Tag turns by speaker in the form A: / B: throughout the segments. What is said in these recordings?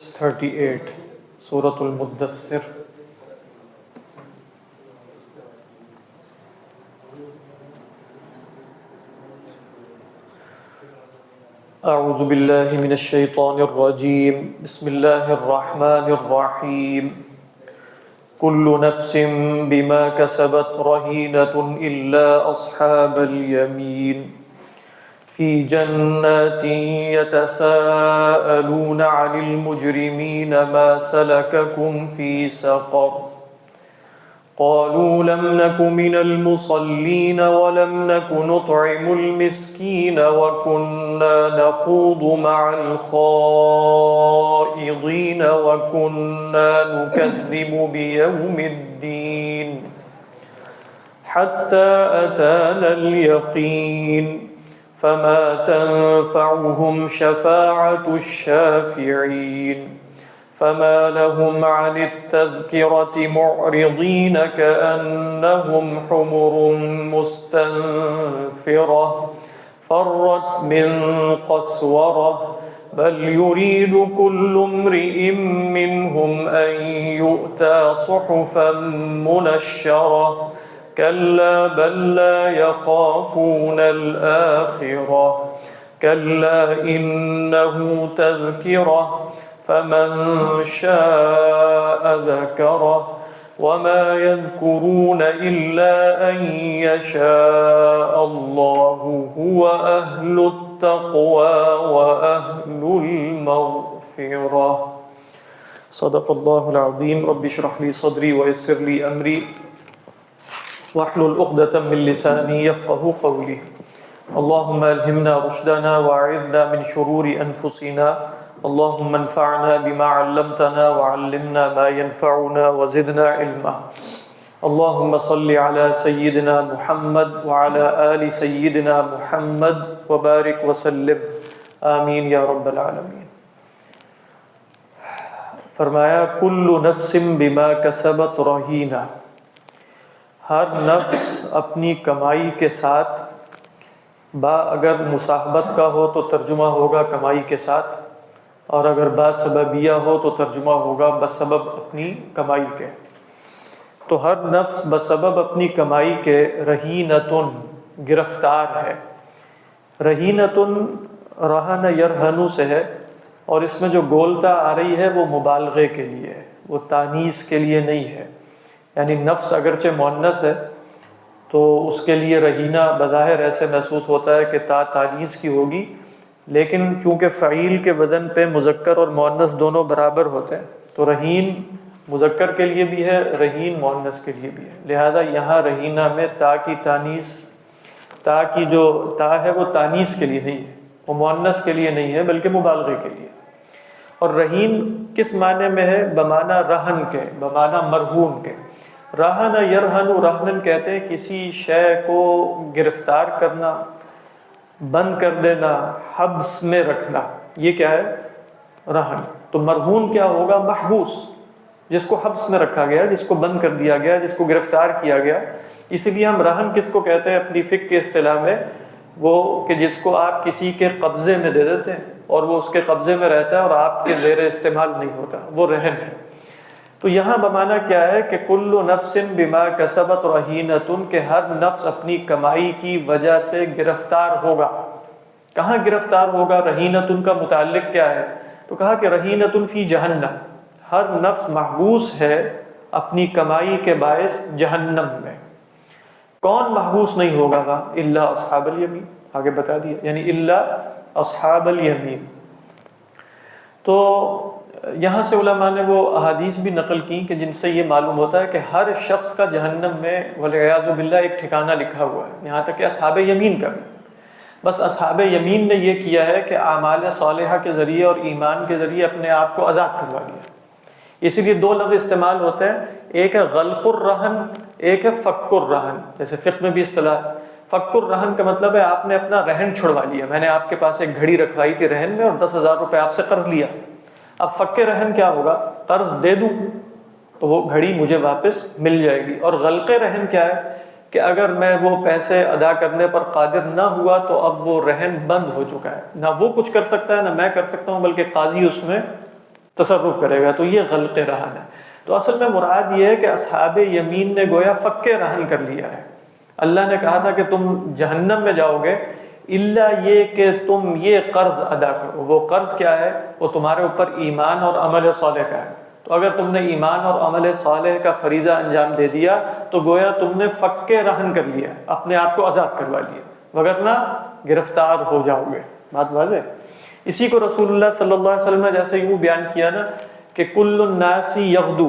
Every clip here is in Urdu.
A: 38 سورة المدثر. اعوذ باللہ من الشیطان الرجیم. بسم اللہ الرحمن الرحیم. کل نفس بما کسبت رہینۃ الا اصحاب الیمین فی جنات یتساءلون عن المجرمین ما سلککم فی سقر قالوا لم نك من المصلين ولم نك نطعم المسكين وكنا نخوض مع الخائضين وكنا نكذب بيوم الدين حتى أتانا اليقين فما تنفعهم شفاعة الشافعين فما لهم عن التذكرة معرضين كأنهم حمر مستنفرة فرت من قسورة بل يريد كل امرئ منهم أن يؤتى صحفا منشرة كلا بل لا يخافون الآخرة كلا إنه تذكرة فمن شاء ذكره وما يذكرون إلا أن يشاء الله هو أهل التقوى وأهل المغفرة. صدق الله العظيم. رب اشرح لي صدري ويسر لي أمري واحلل عقدة من لساني يفقهوا قولي. اللهم ألهمنا رشدنا وأعذنا من شرور أنفسنا. اللهم انفعنا بما علمتنا وعلمنا ما ينفعنا وزدنا علما. اللهم صل على سيدنا محمد وعلى آل سيدنا محمد وبارك وسلم آمین یا رب العالمین. فرمایا کل نفس بما کسبت رہینہ، ہر نفس اپنی کمائی کے ساتھ، با اگر مصاحبت کا ہو تو ترجمہ ہوگا کمائی کے ساتھ، اور اگر با سببیہ ہو تو ترجمہ ہوگا بسبب اپنی کمائی کے. تو ہر نفس بسبب اپنی کمائی کے رہینتن گرفتار ہے. رہینتن رہن یرہنو سے ہے، اور اس میں جو گولتا آ رہی ہے وہ مبالغے کے لیے ہے، وہ تانیث کے لیے نہیں ہے. یعنی نفس اگرچہ مؤنث ہے تو اس کے لیے رہینہ بظاہر ایسے محسوس ہوتا ہے کہ تا تانیث کی ہوگی، لیکن چونکہ فعیل کے بدن پہ مذکر اور مؤنث دونوں برابر ہوتے ہیں تو رہین مذکر کے لیے بھی ہے، رہین مؤنث کے لیے بھی ہے. لہذا یہاں رہینہ میں تا کی تانیث، تا کی جو تا ہے وہ تانیث کے لیے نہیں ہے، وہ مؤنث کے لیے نہیں ہے بلکہ مبالغے کے لیے. اور رہین کس معنی میں ہے؟ بمعنی رہن کے، بمعنی مرہون کے. رہن یرہن، رہن کہتے ہیں کسی شے کو گرفتار کرنا، بند کر دینا، حبس میں رکھنا. یہ کیا ہے؟ رہن. تو مرہون کیا ہوگا؟ محبوس، جس کو حبس میں رکھا گیا، جس کو بند کر دیا گیا، جس کو گرفتار کیا گیا. اسی لیے ہم رہن کس کو کہتے ہیں اپنی فقہ کے اصطلاح میں؟ وہ کہ جس کو آپ کسی کے قبضے میں دے دیتے ہیں اور وہ اس کے قبضے میں رہتا ہے اور آپ کے زیر استعمال نہیں ہوتا، وہ رہن ہے. تو یہاں بمانا کیا ہے کہ کل نفس بما کسبت رہینۃ، کہ ہر نفس اپنی کمائی کی وجہ سے گرفتار ہوگا. کہاں گرفتار ہوگا؟ رہینۃ کا متعلق کیا ہے؟ تو کہا کہ رہینۃ فی جہنم، ہر نفس محبوس ہے اپنی کمائی کے باعث جہنم میں. کون محبوس نہیں ہوگا گا؟ الا اصحاب الیمین، آگے بتا دیا، یعنی الا اصحاب الیمین. تو یہاں سے علماء نے وہ احادیث بھی نقل کی کہ جن سے یہ معلوم ہوتا ہے کہ ہر شخص کا جہنم میں والعیاذ باللہ ایک ٹھکانہ لکھا ہوا ہے، یہاں تک کہ اصحاب یمین کا بھی. بس اصحاب یمین نے یہ کیا ہے کہ اعمال صالحہ کے ذریعے اور ایمان کے ذریعے اپنے آپ کو آزاد کروا لیا. اسی لیے دو لفظ استعمال ہوتے ہیں، ایک ہے غلق الرہن، ایک ہے فک الرہن. جیسے فقہ میں بھی اصطلاح، فک الرہن کا مطلب ہے آپ نے اپنا رہن چھڑوا لیا. میں نے آپ کے پاس ایک گھڑی رکھوائی تھی رہن میں اور 10,000 روپے آپ سے قرض لیا. اب فک رہن کیا ہوگا؟ قرض دے دوں تو وہ گھڑی مجھے واپس مل جائے گی. اور غلق رہن کیا ہے؟ کہ اگر میں وہ پیسے ادا کرنے پر قادر نہ ہوا تو اب وہ رہن بند ہو چکا ہے، نہ وہ کچھ کر سکتا ہے نہ میں کر سکتا ہوں، بلکہ قاضی اس میں تصرف کرے گا، تو یہ غلق رہن ہے۔ تو اصل میں مراد یہ ہے کہ اصحاب یمین نے گویا فک رہن کر لیا ہے۔ اللہ نے کہا تھا کہ تم جہنم میں جاؤ گے الا یہ کہ تم یہ قرض ادا کرو۔ وہ قرض کیا ہے؟ وہ تمہارے اوپر ایمان اور عمل صالح کا ہے۔ تو اگر تم نے ایمان اور عمل صالح کا فریضہ انجام دے دیا تو گویا تم نے فک رہن کر لیا ہے، اپنے آپ کو آزاد کروا لیا، وگرنہ گرفتار ہو جاؤ گے۔ بات واضح؟ اسی کو رسول اللہ صلی اللہ علیہ وسلم نے جیسے یوں بیان کیا نا کہ کل الناس یغدو،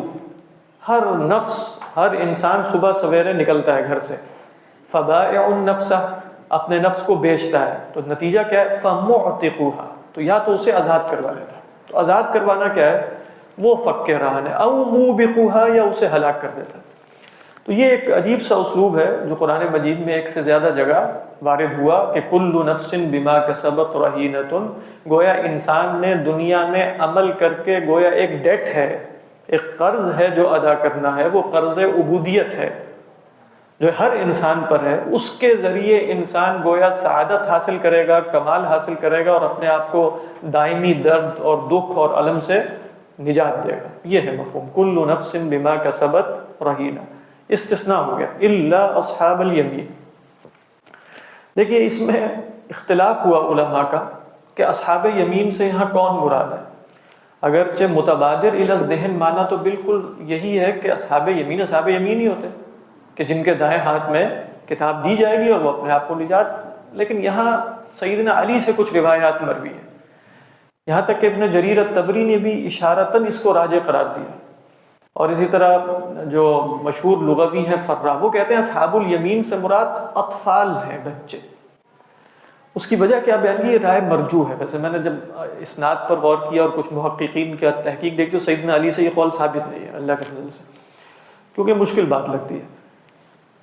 A: ہر نفس، ہر انسان صبح سویرے نکلتا ہے گھر سے، فبائع النفس، اپنے نفس کو بیچتا ہے، تو نتیجہ کیا ہے؟ فمعتقوها، تو یا تو اسے آزاد کروا لیتا ہے۔ تو آزاد کروانا کیا ہے؟ وہ فک رہن ہے، او موبقوها، یا اسے ہلاک کر دیتا ہے۔ تو یہ ایک عجیب سا اسلوب ہے جو قرآن مجید میں ایک سے زیادہ جگہ وارد ہوا کہ کل نفس بما کسبت رہینۃ، گویا انسان نے دنیا میں عمل کر کے گویا ایک ڈیٹ ہے، ایک قرض ہے جو ادا کرنا ہے، وہ قرض عبودیت ہے جو ہر انسان پر ہے۔ اس کے ذریعے انسان گویا سعادت حاصل کرے گا، کمال حاصل کرے گا، اور اپنے آپ کو دائمی درد اور دکھ اور الم سے نجات دے گا۔ یہ ہے مفہوم کل نفس بما کسبت رہینہ۔ استثناء ہو گیا الا اصحاب الیمین۔ دیکھیے اس میں اختلاف ہوا علماء کا کہ اصحاب یمین سے یہاں کون مراد ہے۔ اگرچہ متبادر الی الذہن مانا تو بالکل یہی ہے کہ اصحاب یمین ہی ہوتے کہ جن کے دائیں ہاتھ میں کتاب دی جائے گی اور وہ اپنے آپ کو نجات، لیکن یہاں سیدنا علی سے کچھ روایات مروی ہیں، یہاں تک کہ ابن جریر الطبری نے بھی اشارتاً اس کو راجح قرار دیا۔ اور اسی طرح جو مشہور لغوی ہیں فرا، وہ کہتے ہیں اصحاب الیمین سے مراد اطفال ہیں، بچے۔ اس کی وجہ کیا بیان کی؟ یہ رائے مرجوح ہے۔ ویسے میں نے جب اسناد پر غور کیا اور کچھ محققین کی تحقیق دیکھی تو سیدنا علی سے یہ قول ثابت نہیں ہے اللہ کے فضل سے، کیونکہ مشکل بات لگتی ہے۔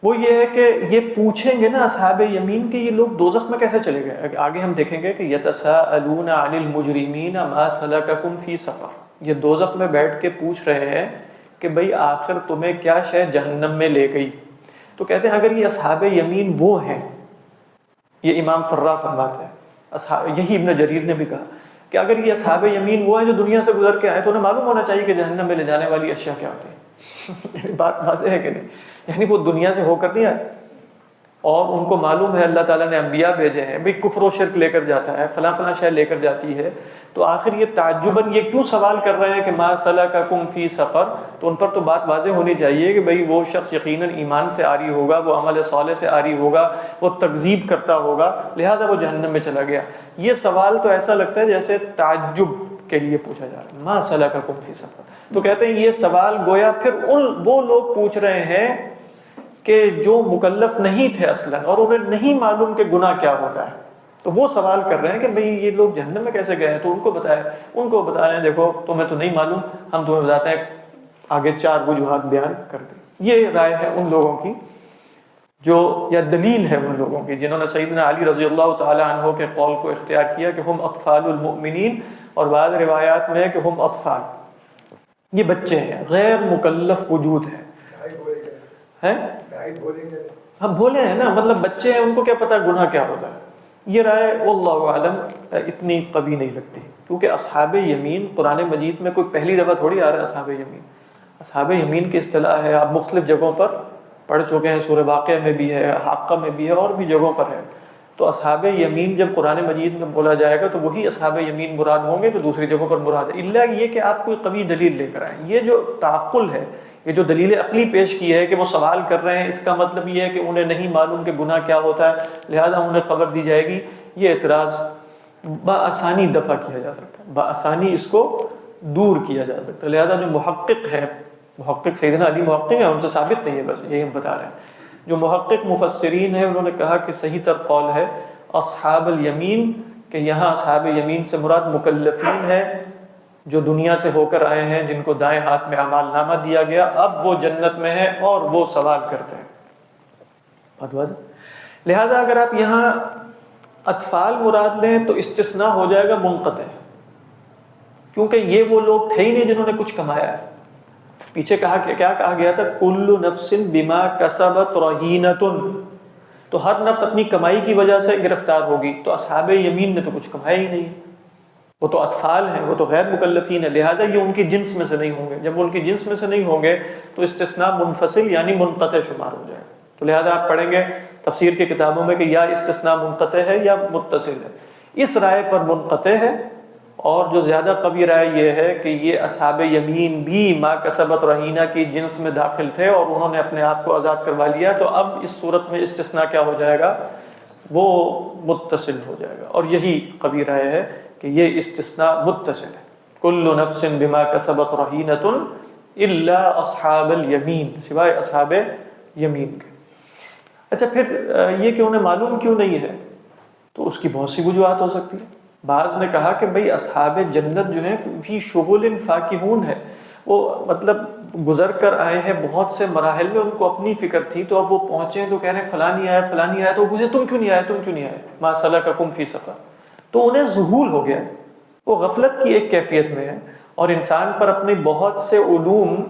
A: وہ یہ ہے کہ یہ پوچھیں گے نا اصحاب یمین کہ یہ لوگ دوزخ میں کیسے چلے گئے۔ آگے ہم دیکھیں گے کہ یتساءلون عن المجرمین ما سلککم فی سقر، یہ دوزخ میں بیٹھ کے پوچھ رہے ہیں کہ بھئی آخر تمہیں کیا شے جہنم میں لے گئی۔ تو کہتے ہیں اگر یہ اصحاب یمین وہ ہیں، یہ امام فرا فرماتے ہیں، یہی ابن جریر نے بھی کہا کہ اگر یہ اصحاب یمین وہ ہیں جو دنیا سے گزر کے آئے تو انہیں معلوم ہونا چاہیے کہ جہنم میں لے جانے والی اشیاء کیا ہوتی ہیں۔ بات واضح ہے کہ نہیں؟ یعنی وہ دنیا سے ہو کر نہیں آئے، اور ان کو معلوم ہے اللہ تعالیٰ نے انبیاء بھیجے ہیں، بھئی کفر و شرک لے کر جاتا ہے، فلاں فلاں شے لے کر جاتی ہے، تو آخر یہ تعجباً یہ کیوں سوال کر رہے ہیں کہ ما سلککم فی سقر؟ تو ان پر تو بات واضح ہونی چاہیے کہ بھئی وہ شخص یقیناً ایمان سے عاری ہوگا، وہ عمل صالح سے عاری ہوگا، وہ تکذیب کرتا ہوگا، لہذا وہ جہنم میں چلا گیا۔ یہ سوال تو ایسا لگتا ہے جیسے تعجب کے لیے پوچھا جا رہا ہے، ما سلککم فی سقر۔ تو کہتے ہیں یہ سوال گویا پھر وہ لوگ پوچھ رہے ہیں کہ جو مکلف نہیں تھے اصلاً، اور انہیں نہیں معلوم کہ گناہ کیا ہوتا ہے، تو وہ سوال کر رہے ہیں کہ بھئی یہ لوگ جہنم میں کیسے گئے ہیں۔ تو ان کو بتا رہے ہیں دیکھو تمہیں تو نہیں معلوم، ہم تمہیں بتاتے ہیں، آگے 4 وجوہات بیان کر دی۔ یہ رائے ہے ان لوگوں کی جو، یا دلیل ہے ان لوگوں کی جنہوں نے سیدنا علی رضی اللہ تعالی عنہ کے قول کو اختیار کیا کہ ہم اطفال المؤمنین، اور بعض روایات میں ہے کہ ہم اطفال، یہ بچے ہیں، غیر مکلف وجود ہے۔ ہم بولے ہیں نا، مطلب بچے ہیں، ان کو کیا پتا گناہ کیا ہوتا ہے۔ یہ رائے واللہ اعلم اتنی قوی نہیں لگتی، کیونکہ اصحاب یمین قرآن مجید میں کوئی پہلی دفعہ تھوڑی آ رہا ہے۔ اصحاب یمین، اصحاب یمین کی اصطلاح ہے، آپ مختلف جگہوں پر پڑھ چکے ہیں، سورہ واقعہ میں بھی ہے، حاقہ میں بھی ہے، اور بھی جگہوں پر ہے۔ تو اصحاب یمین جب قرآن مجید میں بولا جائے گا تو وہی اصحاب یمین مراد ہوں گے جو دوسری جگہوں پر مراد ہے، الا یہ کہ آپ کوئی قوی دلیل لے کر آئیں۔ یہ جو تعقل ہے، یہ جو دلیل عقلی پیش کی ہے کہ وہ سوال کر رہے ہیں، اس کا مطلب یہ ہے کہ انہیں نہیں معلوم کہ گناہ کیا ہوتا ہے، لہذا انہیں خبر دی جائے گی۔ یہ اعتراض بآسانی دفع کیا جا سکتا ہے، بآسانی اس کو دور کیا جا سکتا ہے۔ لہذا جو محقق ہے، محقق سیدنا علی محقق ہیں، ان سے ثابت نہیں ہے، بس یہی ہم بتا رہے ہیں۔ جو محقق مفسرین ہیں انہوں نے کہا کہ صحیح تر قول ہے اصحاب الیمین، کہ یہاں اصحاب یمین سے مراد مکلفین ہے جو دنیا سے ہو کر آئے ہیں، جن کو دائیں ہاتھ میں اعمال نامہ دیا گیا، اب وہ جنت میں ہیں اور وہ سوال کرتے ہیں۔ لہذا اگر آپ یہاں اطفال مراد لیں تو استثناء ہو جائے گا منقطع، کیونکہ یہ وہ لوگ تھے ہی نہیں جنہوں نے کچھ کمایا ہے۔ پیچھے کہا کہ کیا کہا گیا تھا؟ کل نفس بما کسبت رہینۃ، تو ہر نفس اپنی کمائی کی وجہ سے گرفتار ہوگی، تو اصحاب یمین نے تو کچھ کمایا ہی نہیں۔ وہ تو اطفال ہیں، وہ تو غیر مکلفین ہیں، لہٰذا یہ ان کی جنس میں سے نہیں ہوں گے۔ جب وہ ان کی جنس میں سے نہیں ہوں گے تو استثناء منفصل یعنی منقطع شمار ہو جائے گا۔ تو لہٰذا آپ پڑھیں گے تفسیر کی کتابوں میں کہ یا استثناء منقطع ہے یا متصل ہے، اس رائے پر منقطع ہے۔ اور جو زیادہ قوی رائے یہ ہے کہ یہ اصحاب یمین بھی ما کسبت رہینہ کی جنس میں داخل تھے اور انہوں نے اپنے آپ کو آزاد کروا لیا، تو اب اس صورت میں استثناء کیا ہو جائے گا؟ وہ متصل ہو جائے گا۔ اور یہی قوی رائے ہے کہ یہ استثناء متصل ہے۔ کل نفس بما کسبت رہینۃ الا اصحاب الیمین، سوائے اصحاب یمین کے۔ اچھا، پھر یہ کہ انہیں معلوم کیوں نہیں ہے؟ تو اس کی بہت سی وجوہات ہو سکتی ہیں۔ بعض نے کہا کہ بھئی اصحاب جنت جو ہیں فی شغل فاکہون ہے، وہ مطلب گزر کر آئے ہیں بہت سے مراحل میں، ان کو اپنی فکر تھی، تو اب وہ پہنچے تو کہہ رہے ہیں فلاں نہیں آیا فلاں نہیں آیا، تو وہ پوچھے تم کیوں نہیں آئے، تم کیوں نہیں آئے، ما سلککم فی سقر، تو انہیں ذہول ہو گیا۔ وہ غفلت کی ایک کیفیت میں ہے، اور انسان پر اپنے بہت سے علوم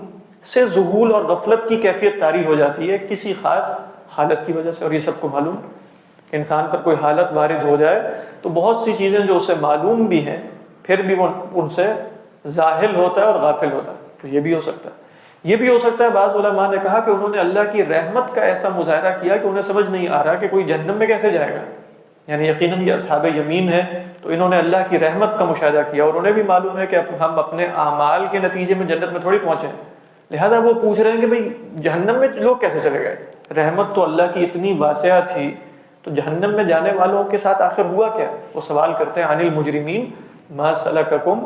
A: سے ذہول اور غفلت کی کیفیت طاری ہو جاتی ہے کسی خاص حالت کی وجہ سے، اور یہ سب کو معلوم ہے۔ انسان پر کوئی حالت وارد ہو جائے تو بہت سی چیزیں جو اسے معلوم بھی ہیں پھر بھی وہ ان سے ظاہل ہوتا ہے اور غافل ہوتا ہے، تو یہ بھی ہو سکتا ہے۔ یہ بھی ہو سکتا ہے بعض علماء نے کہا کہ انہوں نے اللہ کی رحمت کا ایسا مظاہرہ کیا کہ انہیں سمجھ نہیں آ رہا کہ کوئی جہنم میں کیسے جائے گا، یعنی یقیناً یہ اصحاب یمین ہے، تو انہوں نے اللہ کی رحمت کا مشاہدہ کیا، اور انہیں بھی معلوم ہے کہ ہم اپنے اعمال کے نتیجے میں جنت میں تھوڑی پہنچے ہیں، لہذا وہ پوچھ رہے ہیں کہ بھئی جہنم میں لوگ کیسے چلے گئے؟ رحمت تو اللہ کی اتنی واسعہ تھی، تو جہنم میں جانے والوں کے ساتھ آخر ہوا کیا؟ وہ سوال کرتے ہیں عن المجرمین ما سلککم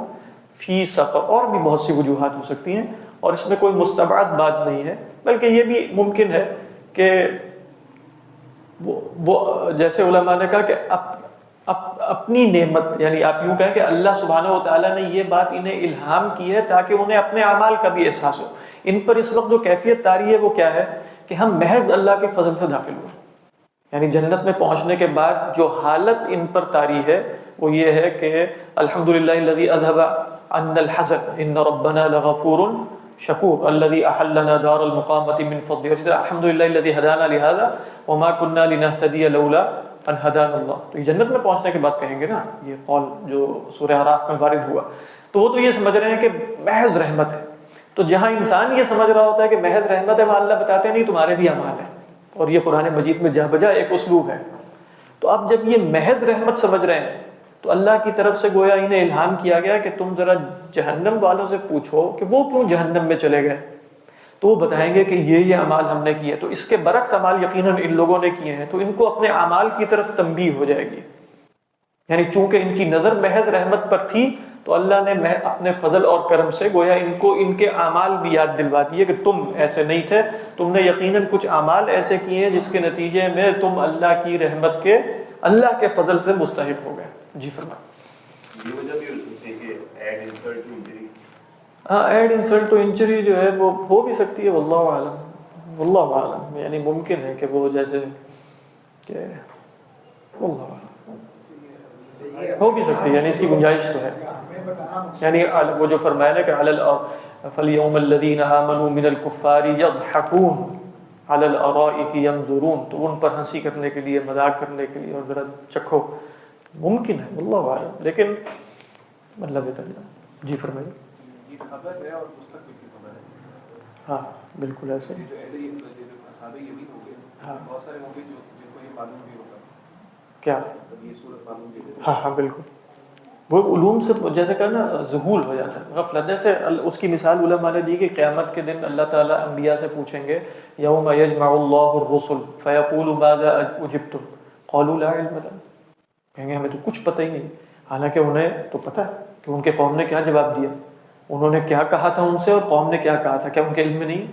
A: فی سقر۔ اور بھی بہت سی وجوہات ہو سکتی ہیں، اور اس میں کوئی مستبعد بات نہیں ہے، بلکہ یہ بھی ممکن ہے کہ وہ جیسے علماء نے کہا کہ اپنی نعمت، یعنی آپ یوں کہیں کہ اللہ سبحانہ و تعالیٰ نے یہ بات انہیں الہام کی ہے تاکہ انہیں اپنے اعمال کا بھی احساس ہو۔ ان پر اس وقت جو کیفیت طاری ہے وہ کیا ہے کہ ہم محض اللہ کے فضل سے داخل ہوئے، یعنی جنت میں پہنچنے کے بعد جو حالت ان پر طاری ہے وہ یہ ہے کہ الحمدللہ الذی اذھب عنا الحزن ان ربنا لغفور شکور الذی احلنا دار المقامۃ من فضلہ، اور الحمدللہ الذی ہدانا لہذا وما كنا لنهتدی لولا ان ہدانا اللہ، تو یہ جنت میں پہنچنے کے بعد کہیں گے نا، یہ قول جو سورہ اعراف میں وارد ہوا، تو وہ تو یہ سمجھ رہے ہیں کہ محض رحمت ہے۔ تو جہاں انسان یہ سمجھ رہا ہوتا ہے کہ محض رحمت ہے، وہاں اللہ بتاتے ہیں نہیں تمہارے بھی اعمال ہیں، اور یہ قرآن مجید میں جا بجا ایک اسلوب ہے۔ تو اب جب یہ محض رحمت سمجھ رہے ہیں تو اللہ کی طرف سے گویا انہیں الہام کیا گیا کہ تم ذرا جہنم والوں سے پوچھو کہ وہ کیوں جہنم میں چلے گئے، تو وہ بتائیں گے کہ یہ اعمال ہم نے کیے، تو اس کے برعکس اعمال یقیناً ان لوگوں نے کیے ہیں، تو ان کو اپنے اعمال کی طرف تنبیہ ہو جائے گی، یعنی چونکہ ان کی نظر محض رحمت پر تھی تو اللہ نے اپنے فضل اور کرم سے گویا ان کو ان کے اعمال بھی یاد دلوا دیے کہ تم ایسے نہیں تھے، تم نے یقیناً کچھ اعمال ایسے کیے ہیں جس کے نتیجے میں تم اللہ کی رحمت کے، اللہ کے فضل سے مستحق ہو گئے۔ جی فرمائیں۔
B: یہ وجہ بھی ہو سکتی ہے کہ ایڈ انسلٹ ٹو انجری،
A: ہاں، ایڈ انسلٹ ٹو انجری جو ہے وہ ہو بھی سکتی ہے، واللہ اعلم، واللہ اعلم، یعنی ممکن ہے کہ وہ جیسے کہ واللہ اعلم ہو بھی سکتی ہے، یعنی اس کی گنجائش تو ہے، یعنی وہ جو فرمایا نا کہ فَالْيَوْمَ الَّذِينَ آمَنُوا مِنَ الْكُفَّارِ يَضْحَكُونَ عَلَى الْأَرَائِكِ يَنْظُرُونَ، تو ان پر ہنسی کرنے کے لیے، مذاق کرنے کے لیے، اور ذرا چکھو، ممکن ہے، واللہ اعلم، لیکن اللہ بہتر جانتا۔ جی فرمائیے۔
C: یہ خبر ہے اور مستقبل کی خبر ہے۔
A: ہاں بالکل ایسے ہی۔
C: جو اصحاب یمین ہو گئے،
A: ہاں
C: بہت سارے ہوں گے جن کو یہ معلوم بھی ہوگا،
A: کیا؟
C: یہ صورت معلوم بھی ہے۔
A: ہاں ہاں بالکل، وہ علوم سے جیسے کہ نا ذہول ہو جاتا ہے، غفلت، جیسے اس کی مثال علماء نے دی کہ قیامت کے دن اللہ تعالیٰ انبیاء سے پوچھیں گے یوم یجمع اللہ الرسل فیقول ماذا اجبتم قالوا لا علم لنا، کہیں گے ہمیں تو کچھ پتہ ہی نہیں، حالانکہ انہیں تو پتہ ہے کہ ان کے قوم نے کیا جواب دیا، انہوں نے کیا کہا تھا ان سے اور قوم نے کیا کہا تھا، کیا ان کے علم میں نہیں؟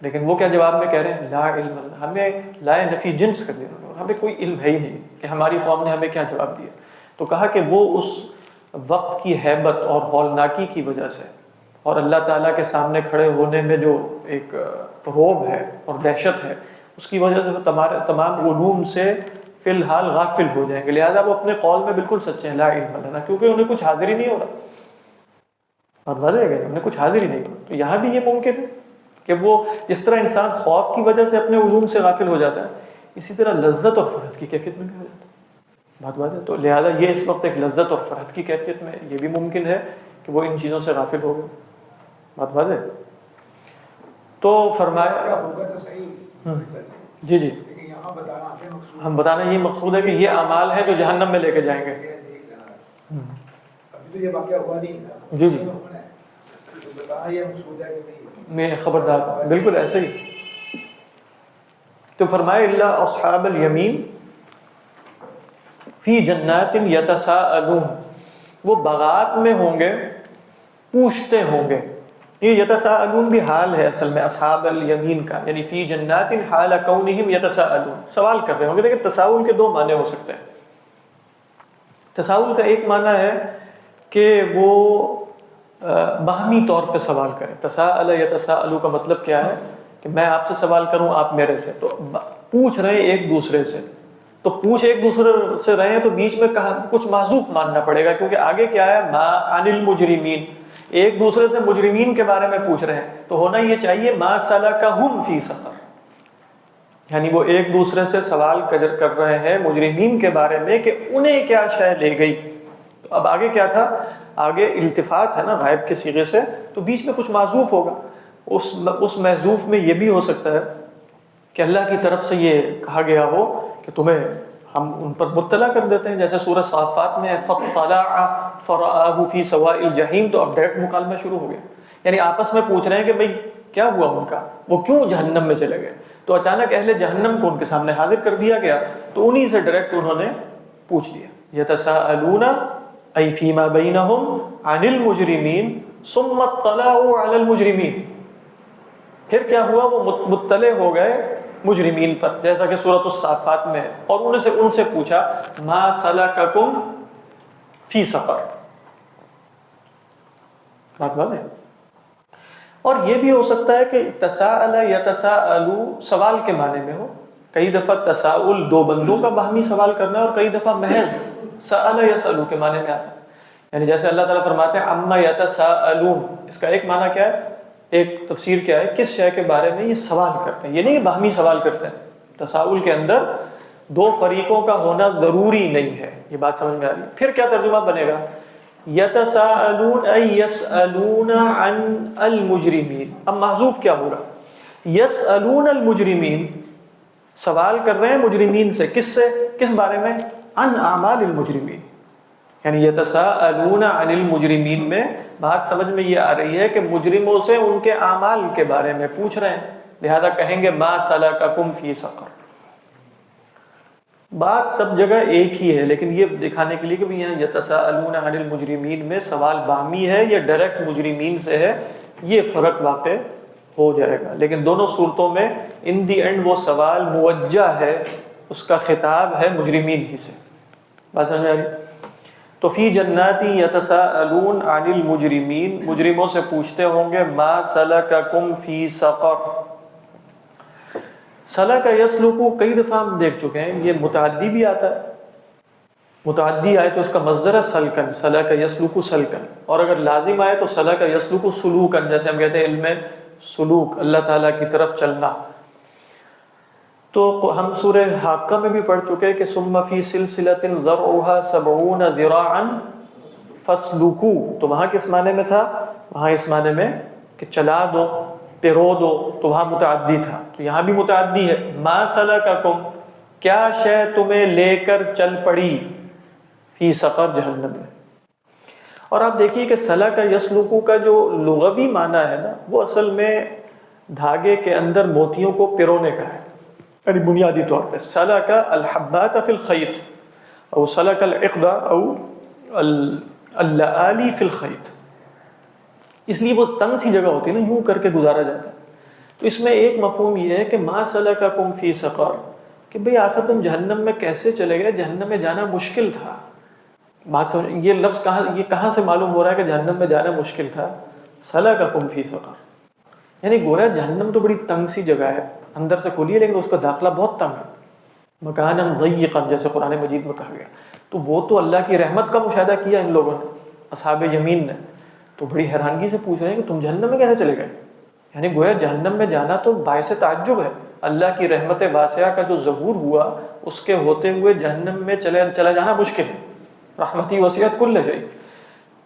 A: لیکن وہ کیا جواب میں کہہ رہے ہیں؟ لا علم لنا، ہمیں لا نفی جنس کر دیا، ہمیں کوئی علم ہے ہی نہیں کہ ہماری قوم نے ہمیں کیا جواب دیا۔ تو کہا کہ وہ اس وقت کی ہیبت اور ہولناکی کی وجہ سے اور اللہ تعالیٰ کے سامنے کھڑے ہونے میں جو ایک رعب ہے اور دہشت ہے، اس کی وجہ سے وہ تمام علوم سے فی الحال غافل ہو جائیں گے، لہٰذا وہ اپنے قول میں بالکل سچے ہیں لا علم لنا، کیونکہ انہیں کچھ حاضر ہی نہیں ہو رہا، اور واضح ہے کہ انہیں کچھ حاضر ہی نہیں ہو رہا۔ تو یہاں بھی یہ ممکن ہے کہ وہ جس طرح انسان خوف کی وجہ سے اپنے علوم سے غافل ہو جاتا ہے، اسی طرح لذت اور فرحت کی کیفیت میں بھی ہو جاتا ہے۔ بات ہے. تو لہٰذا یہ اس وقت ایک لذت اور فرحت کی کیفیت میں یہ بھی ممکن ہے کہ وہ ان چیزوں سے غافل ہو گئے. بات واضح. تو فرمایا
D: کیا ہوگا تو صحیح.
A: جی جی
D: لیکن یہاں بتانا ہمیں مقصود
A: ہم بتانا یہ مقصود ہے کہ یہ اعمال ہیں جو جہنم میں لے کے جائیں گے.
D: دیکھ لینا. ابھی تو یہ واقعہ ہوا نہیں تھا.
A: جی جی
D: تو بتانا یہ مقصود ہے کہ بھائی
A: میں خبردار ہوں. بالکل ایسے ہی. تو فرمائے اللہ اصحاب الیمین فی جنات یتساءلون، وہ باغات میں ہوں گے پوچھتے ہوں گے. یہ یتساءلون بھی حال ہے اصل میں اصحاب الیمین کا، یعنی فی جنات حال کونہم یتساءلون، سوال کر رہے ہوں گے. دیکھیں تساؤل کے دو معنی ہو سکتے ہیں. تساؤل کا ایک معنی ہے کہ وہ باہمی طور پہ سوال کریں. تساءل یتساءلو کا مطلب کیا ہے کہ میں آپ سے سوال کروں آپ میرے سے، تو پوچھ رہے ہیں ایک دوسرے سے. تو پوچھ ایک دوسرے سے رہے ہیں تو بیچ میں کچھ معذوف ماننا پڑے گا، کیونکہ آگے کیا ہے ما عن المجرمین، ایک دوسرے سے مجرمین کے بارے میں پوچھ رہے ہیں. تو ہونا یہ چاہیے ما سلکہم فی سقر، یعنی وہ ایک دوسرے سے سوال کر رہے ہیں مجرمین کے بارے میں کہ انہیں کیا شے لے گئی. تو اب آگے کیا تھا، آگے التفات ہے نا غائب کے صیغے سے، تو بیچ میں کچھ معذوف ہوگا. اس محذوف میں یہ بھی ہو سکتا ہے کہ اللہ کی طرف سے یہ کہا گیا ہو کہ تمہیں ہم ان پر مطلع کر دیتے ہیں، جیسے سورہ صافات میں فَاطَّلَعَ فَرَآهُ فِي سَوَاءِ الْجَحِيمِ. تو اب ڈائریکٹ مکالمہ شروع ہو گیا، یعنی آپس میں پوچھ رہے ہیں کہ بھئی کیا ہوا ان کا، وہ کیوں جہنم میں چلے گئے. تو اچانک اہل جہنم کو ان کے سامنے حاضر کر دیا گیا، تو انہی سے ڈائریکٹ انہوں نے پوچھ لیا. يَتَسَاءَلُونَ أَيْ فِي مَا بَيْنَهُمْ عَنِ الْمُجْرِمِينَ ثُمَّ اطَّلَعُوا عَلَى الْمُجْرِمِينَ. پھر کیا ہوا، وہ مطلع ہو گئے مجرمین پر، جیسا کہ سورۃ الصافات میں ہے، اور ان سے پوچھا ما سلککم فی سقر. بات ہے. اور یہ بھی ہو سکتا ہے کہ تساءل یتساءلوا سوال کے معنی میں ہو. کئی دفعہ تساؤل دو بندوں کا باہمی سوال کرنا ہے، اور کئی دفعہ محض سأل یسألو کے معنی میں آتا ہے. یعنی جیسے اللہ تعالیٰ فرماتے ہیں عما یتساءلون، اس کا ایک معنی کیا ہے، ایک تفسیر کیا ہے، کس شے کے بارے میں یہ سوال کرتے ہیں. یہ نہیں کہ باہمی سوال کرتے ہیں. تساؤل کے اندر دو فریقوں کا ہونا ضروری نہیں ہے. یہ بات سمجھ میں آ رہی ہے. پھر کیا ترجمہ بنے گا، یتساءلون ای یسألون عن المجرمین. اب محذوف کیا ہوگا، یسألون المجرمین، سوال کر رہے ہیں مجرمین سے. کس سے، کس بارے میں، عن اعمال المجرمین. یعنی یتساءلون عن المجرمین میں بات سمجھ میں یہ آ رہی ہے کہ مجرموں سے ان کے اعمال کے بارے میں پوچھ رہے ہیں، لہذا کہیں گے ما سلککم فی سقر. بات سب جگہ ایک ہی ہے، لیکن یہ دکھانے کے لیے کہ یہاں یتساءلون عن المجرمین میں سوال باہمی ہے یا ڈائریکٹ مجرمین سے ہے، یہ فرق واقع ہو جائے گا. لیکن دونوں صورتوں میں ان دی اینڈ وہ سوال موجہ ہے، اس کا خطاب ہے مجرمین ہی سے. بات سمجھ آ رہی. تو فی جنات یتساءلون عن المجرمین، مجرموں سے پوچھتے ہوں گے ما سلککم فی سقر. سلک یسلکو کئی دفعہ ہم دیکھ چکے ہیں، یہ متعدی بھی آتا ہے. متعدی آئے تو اس کا مصدر ہے سلکن، سلک یسلکو سلکن. اور اگر لازم آئے تو سلک یسلکو سلوکن، جیسے ہم کہتے ہیں علم سلوک، اللہ تعالیٰ کی طرف چلنا. تو ہم سورہ حاقہ میں بھی پڑھ چکے کہ ثم فی سلسلۃ ذرعها 70 ذراعا فاسلکو. تو وہاں کس معنی میں تھا، وہاں اس معنی میں کہ چلا دو، پیرو دو، تو وہاں متعدی تھا. تو یہاں بھی متعدی ہے. ما سلککم، کیا شے تمہیں لے کر چل پڑی، فی سقر، جہنم میں. اور آپ دیکھیے کہ سلک یسلکو کا جو لغوی معنی ہے نا، وہ اصل میں دھاگے کے اندر موتیوں کو پیرونے کا ہے. یعنی بنیادی طور پہ سلک الحبات فی الخیط، او سلک العقد او اللآلی فی الخیط. اس لیے وہ تنگ سی جگہ ہوتی ہے نا، یوں کر کے گزارا جاتا ہے. تو اس میں ایک مفہوم یہ ہے کہ ما سلککم فی سقر، کہ بھئی آخر تم جہنم میں کیسے چلے گئے، جہنم میں جانا مشکل تھا. بات سمجھ، یہ لفظ کہاں سے معلوم ہو رہا ہے کہ جہنم میں جانا مشکل تھا. سلککم فی سقر، یعنی گویا جہنم تو بڑی تنگ سی جگہ ہے، اندر سے کھلی ہے لیکن اس کا داخلہ بہت تنگ ہے. مکانا ضیقا، جیسے قرآن مجید میں کہا گیا. تو وہ تو اللہ کی رحمت کا مشاہدہ کیا ان لوگوں نے، اصحاب یمین نے. تو بڑی حیرانگی سے پوچھ رہے ہیں کہ تم جہنم میں کیسے چلے گئے. یعنی گویا جہنم میں جانا تو باعث تعجب ہے. اللہ کی رحمت واسعہ کا جو ظہور ہوا اس کے ہوتے ہوئے جہنم میں چلا جانا مشکل ہے. رحمتی وسعت کل شیء.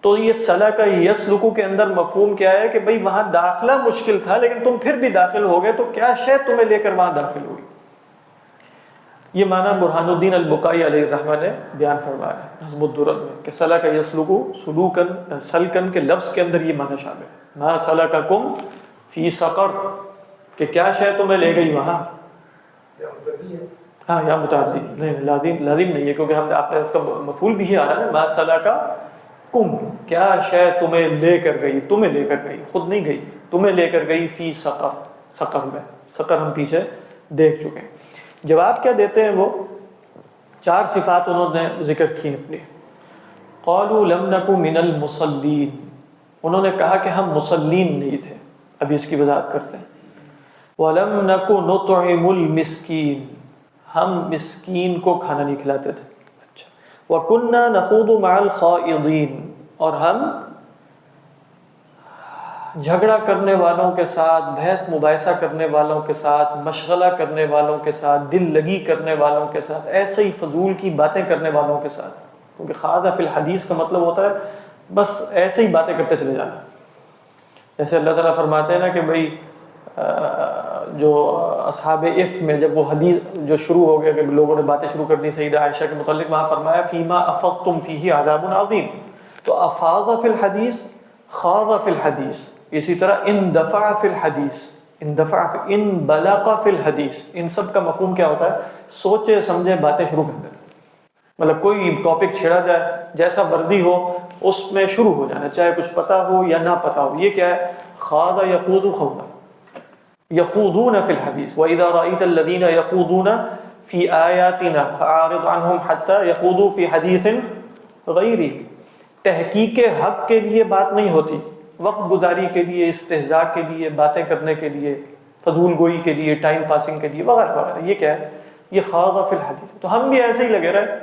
A: تو یہ سلک یسلک کے اندر مفہوم کیا ہے کہ بھئی وہاں داخلہ مشکل تھا لیکن تم پھر بھی داخل ہو گئے, تو کیا شے تمہیں لے کر وہاں داخل ہوئی. یہ معنی برہان الدین البقائی علیہ الرحمہ نے بیان فرمایا ہے نظم الدرر میں کہ سلک یسلک سلوکن, سلکن کے لفظ کے اندر یہ معنی شامل ہے. ما سلککم فی سقر, کہ کیا شے تمہیں لے گئی وہاں.
D: کیا متعدی ہے؟
A: ہاں یا متعدی نہیں, لازم نہیں ہے کیونکہ ہم نے آپ نے اس کا مفعول بھی ہی آ رہا ہے ما سلککم, کیا شے تمہیں لے کر گئی, تمہیں لے کر گئی, خود نہیں گئی, تمہیں لے کر گئی فی سقر, سقر میں. سقر ہم پیچھے دیکھ چکے ہیں. جواب کیا دیتے ہیں وہ, 4 صفات انہوں نے ذکر کی اپنی. قالوا لم نک من المصلین, انہوں نے کہا کہ ہم مصلین نہیں تھے. ابھی اس کی وضاحت کرتے ہیں. ولم نک نطعم المسکین, ہم مسکین کو کھانا نہیں کھلاتے تھے. اچھا. وکنا نخوض مع الخائضین, اور ہم جھگڑا کرنے والوں کے ساتھ, بحث مباحثہ کرنے والوں کے ساتھ, مشغلہ کرنے والوں کے ساتھ, دل لگی کرنے والوں کے ساتھ, ایسے ہی فضول کی باتیں کرنے والوں کے ساتھ. کیونکہ خاض فی الحدیث کا مطلب ہوتا ہے بس ایسے ہی باتیں کرتے چلے جانا. جیسے اللہ تعالیٰ فرماتے ہیں نا کہ بھئی جو اصحاب افک میں جب وہ حدیث جو شروع ہو گیا کہ لوگوں نے باتیں شروع کر دی سیدہ عائشہ کے متعلق, وہاں فرمایا فیما افضتم فیہ عذاب عظیم. تو افاض فی الحدیث, خاض فی الحدیث, اسی طرح اندفع فی الحدیث, ان بلغ فی الحدیث, ان سب کا مفہوم کیا ہوتا ہے, سوچے سمجھے باتیں شروع کر دینا. مطلب کوئی ٹاپک چھیڑا جائے, جیسا مرضی ہو اس میں شروع ہو جانا, چاہے کچھ پتہ ہو یا نہ پتہ ہو. یہ کیا ہے, خاض یخوض خوضا, یخوضون فی الحدیث. وَإِذَا رَأَيْتَ الَّذِينَ يَخُوضُونَ فِي آيَاتِنَا فَأَعْرِضْ عَنْهُمْ حَتَّى يَخُوضُوا فِي حَدِيثٍ غَيْرِهِ. تحقیق حق کے لیے بات نہیں ہوتی, وقت گزاری کے لیے, استہزاء کے لیے, باتیں کرنے کے لیے, فضول گوئی کے لیے, ٹائم پاسنگ کے لیے وغیرہ وغیرہ. یہ کیا ہے, یہ خاض فی الحدیث. تو ہم بھی ایسے ہی لگے رہے,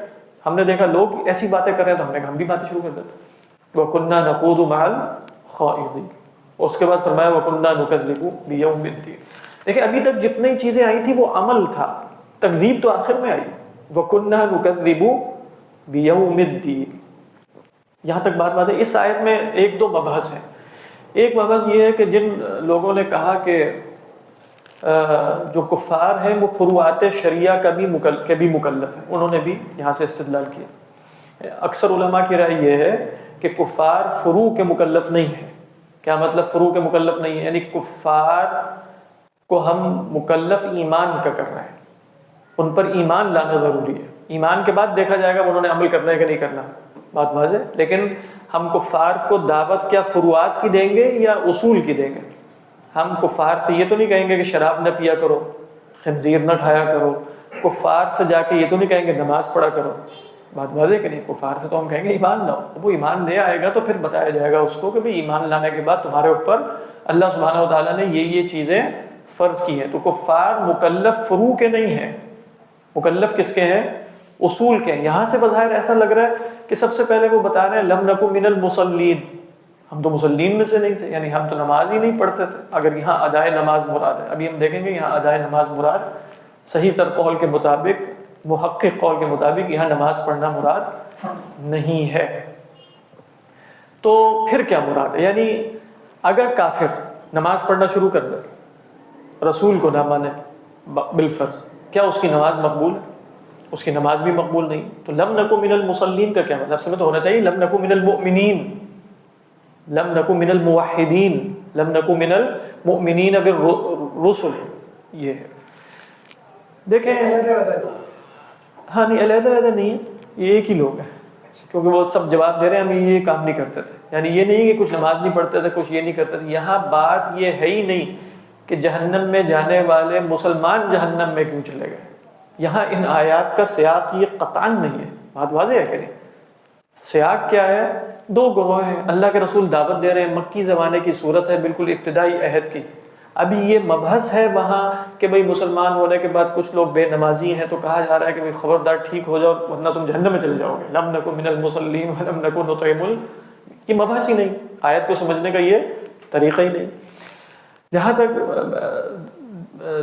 A: ہم نے دیکھا لوگ ایسی باتیں کر رہے ہیں تو ہم نے کہا ہم بھی باتیں شروع کر دیتے. وَكُنَّا نَخُوضُ مَعَ الْخَائِضِينَ. اس کے بعد فرمایا وَكُنَّا نُكَذِّبُ بِيَوْمِ الدِّينِ. دیکھیں ابھی تک جتنی چیزیں آئی تھی وہ عمل تھا, تکذیب تو آخر میں آئی. وَكُنَّا نُكَذِّبُ بِيَوْمِ الدِّينِ. یہاں تک بات ہے. اس آیت میں 1-2 مبحث ہیں. ایک مبحث یہ ہے کہ جن لوگوں نے کہا کہ جو کفار ہیں وہ فروعات شریعہ کا بھی مکلف ہیں, انہوں نے بھی یہاں سے استدلال کیا. اکثر علماء کی رائے یہ ہے کہ کفار فروع کے مکلف نہیں ہیں. کیا مطلب فروع کے مکلف نہیں ہیں, یعنی کفار کو ہم مکلف ایمان کا کر رہے ہیں, ان پر ایمان لانا ضروری ہے. ایمان کے بعد دیکھا جائے گا انہوں نے عمل کرنا ہے کہ نہیں کرنا, بات واضح. لیکن ہم کفار کو دعوت کیا فروعات کی دیں گے یا اصول کی دیں گے؟ ہم کفار سے یہ تو نہیں کہیں گے کہ شراب نہ پیا کرو, خنزیر نہ کھایا کرو. کفار سے جا کے یہ تو نہیں کہیں گے نماز پڑھا کرو, بات واضح کہ نہیں. کفار سے تو ہم کہیں گے ایمان لاؤ. وہ ایمان لے آئے گا تو پھر بتایا جائے گا اس کو کہ بھئی ایمان لانے کے بعد تمہارے اوپر اللہ سبحانہ وتعالیٰ نے یہ چیزیں فرض کی ہیں. تو کفار مکلف فروع کے نہیں ہیں, مکلف کس کے ہیں, اصول کے ہیں. یہاں سے بظاہر ایسا لگ رہا ہے کہ سب سے پہلے وہ بتا رہے ہیں لم نکو من المصلین, ہم تو مسلمین میں سے نہیں تھے, یعنی ہم تو نماز ہی نہیں پڑھتے تھے. اگر یہاں ادائے نماز مراد ہے, ابھی ہم دیکھیں گے یہاں ادائے نماز مراد صحیح تر قول کے مطابق, محقق قول کے مطابق یہاں نماز پڑھنا مراد نہیں ہے. تو پھر کیا مراد ہے؟ یعنی اگر کافر نماز پڑھنا شروع کر دے, رسول کو نہ مانے بالفرض, کیا اس کی نماز مقبول ہے؟ اس کی نماز بھی مقبول نہیں. تو لم نکو من المصلین کا کیا مطلب؟ سمجھ تو ہونا چاہیے لم نکو من المؤمنین, لم نکو من الموحدین, لم نکو من المؤمنین بالرسل. یہ ہے دیکھیں, ہاں نہیں علیحدہ نہیں ہے, یہ ایک ہی لوگ ہیں, کیونکہ وہ سب جواب دے رہے ہیں ہم یہ کام نہیں کرتے تھے. یعنی یہ نہیں کہ کچھ نماز نہیں پڑھتے تھے, کچھ یہ نہیں کرتے تھے. یہاں بات یہ ہے ہی نہیں کہ جہنم میں جانے والے مسلمان جہنم میں کیوں چلے گئے. یہاں ان آیات کا سیاق یہ قطعاً نہیں ہے, بات واضح ہے کہ نہیں. سیاق کیا ہے؟ 2 گروہ ہیں, اللہ کے رسول دعوت دے رہے ہیں, مکی زمانے کی صورت ہے, بالکل ابتدائی عہد کی. ابھی یہ مبحث ہے وہاں کہ بھئی مسلمان ہونے کے بعد کچھ لوگ بے نمازی ہیں, تو کہا جا رہا ہے کہ بھئی خبردار ٹھیک ہو جاؤ ورنہ تم جہنم میں چلے جاؤ گے. لم نکو من المصلین ولم نکو نطعم, یہ مبحث ہی نہیں, آیت کو سمجھنے کا یہ طریقہ ہی نہیں. جہاں تک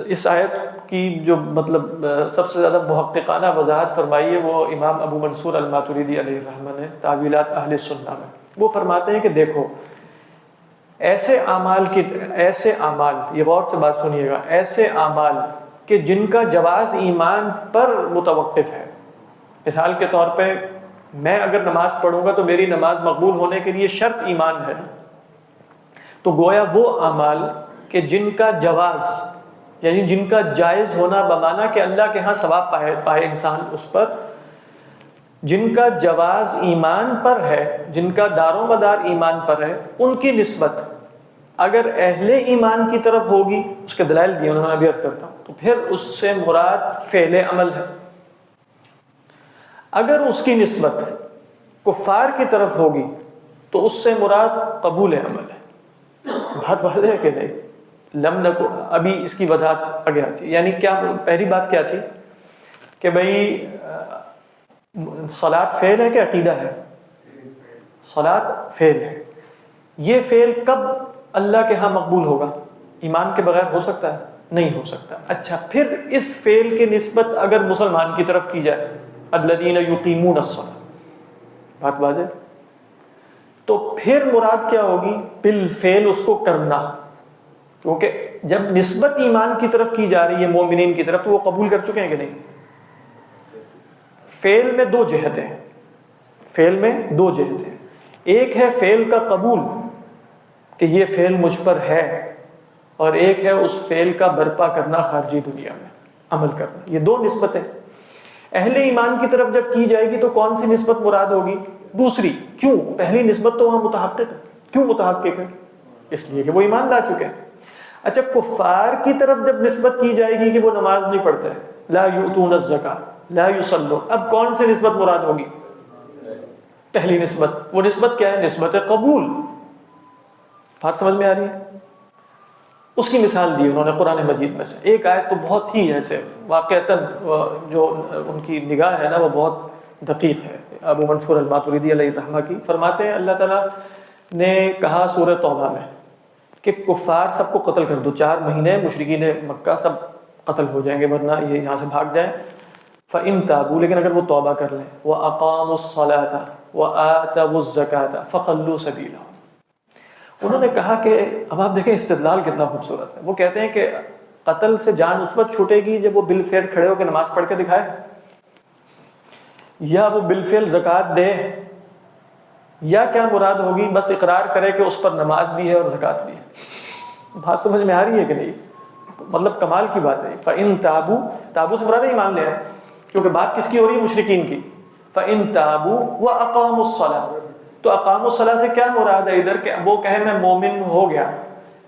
A: اس آیت کی جو مطلب سب سے زیادہ محققانہ وضاحت فرمائی ہے وہ امام ابو منصور الماتریدی علیہ الرحمہ نے تعویلات اہل سنہ میں. وہ فرماتے ہیں کہ دیکھو ایسے اعمال یہ غور سے بات سنیے گا، ایسے اعمال کہ جن کا جواز ایمان پر متوقف ہے. مثال کے طور پہ میں اگر نماز پڑھوں گا تو میری نماز مقبول ہونے کے لیے شرط ایمان ہے، تو گویا وہ اعمال کہ جن کا جواز یعنی جن کا جائز ہونا بمانا کہ اللہ کے ہاں ثواب پائے انسان اس پر، جن کا جواز ایمان پر ہے، جن کا دار و مدار ایمان پر ہے، ان کی نسبت اگر اہل ایمان کی طرف ہوگی، اس کے دلائل دیے انہوں نے ابھی عرض کرتا ہوں، تو پھر اس سے مراد فعل عمل ہے. اگر اس کی نسبت کفار کی طرف ہوگی تو اس سے مراد قبول عمل ہے. بات واضح ہے کہ نہیں؟ لم نکو ابھی اس کی وضاحت آگے آتی ہے. یعنی کیا پہلی بات کیا تھی کہ بھائی صلاۃ فعل ہے کہ عقیدہ ہے؟ صلاۃ فعل ہے. یہ فعل کب اللہ کے ہاں مقبول ہوگا؟ ایمان کے بغیر ہو سکتا ہے؟ نہیں ہو سکتا. اچھا پھر اس فعل کی نسبت اگر مسلمان کی طرف کی جائے الذین یقیمون الصلاۃ، بات واضح. تو پھر مراد کیا ہوگی؟ بالفعل اس کو کرنا، کیونکہ جب نسبت ایمان کی طرف کی جا رہی ہے مومنین کی طرف تو وہ قبول کر چکے ہیں کہ نہیں؟ فعل میں دو جہتیں ہیں، فعل میں دو جہتیں. ایک ہے فعل کا قبول کہ یہ فعل مجھ پر ہے، اور ایک ہے اس فعل کا برپا کرنا خارجی دنیا میں عمل کرنا. یہ دو نسبتیں اہل ایمان کی طرف جب کی جائے گی تو کون سی نسبت مراد ہوگی؟ دوسری. کیوں؟ پہلی نسبت تو وہاں متحقق ہے. کیوں متحقق ہے؟ اس لیے کہ وہ ایمان لا چکے ہیں. اچھا کفار کی طرف جب نسبت کی جائے گی کہ وہ نماز نہیں پڑھتے، لا یؤتون الزکاۃ لا یصلون، اب کون سی نسبت مراد ہوگی؟ پہلی نسبت. وہ نسبت کیا ہے؟ نسبت قبول. بات سمجھ میں آ رہی ہے؟ اس کی مثال دی انہوں نے قرآن مجید میں سے. ایک آیت تو بہت ہی ایسے واقعتاً جو ان کی نگاہ ہے نا وہ بہت دقیق ہے، ابو منصور الماتریدی علیہ الرحمہ کی. فرماتے ہیں اللہ تعالیٰ نے کہا سورہ توبہ میں کہ کفار سب کو قتل کر دو، 4 مہینے مشرکین مکہ سب قتل ہو جائیں گے ورنہ یہ یہاں سے بھاگ جائیں. فَإِن تَابُوا، لیکن اگر وہ توبہ کر لیں، وَأَقَامُوا الصَّلَاةَ وَآتَوُا الزَّكَاةَ فَخَلُّوا سَبِيلَهُمْ. انہوں نے کہا کہ اب آپ دیکھیں استدلال کتنا خوبصورت ہے. وہ کہتے ہیں کہ قتل سے جان اس وقت چھوٹے گی جب وہ بالفعل کھڑے ہو کے نماز پڑھ کے دکھائے، یا وہ بالفعل زکوٰۃ دے، یا کیا مراد ہوگی بس اقرار کرے کہ اس پر نماز بھی ہے اور زکوٰۃ بھی ہے. بات سمجھ میں آ رہی ہے کہ نہیں؟ مطلب کمال کی بات ہے. فَإِن تَابُوا، تابو سے مراد ہے ایمان لے آئے، کیونکہ بات کس کی ہو رہی ہے؟ مشرکین کی. فَإِن تَابُوا وَأَقَامُوا الصَّلَاةَ، تو اقام الصلاۃ سے کیا مراد ہے ادھر کہ وہ کہے میں مومن ہو گیا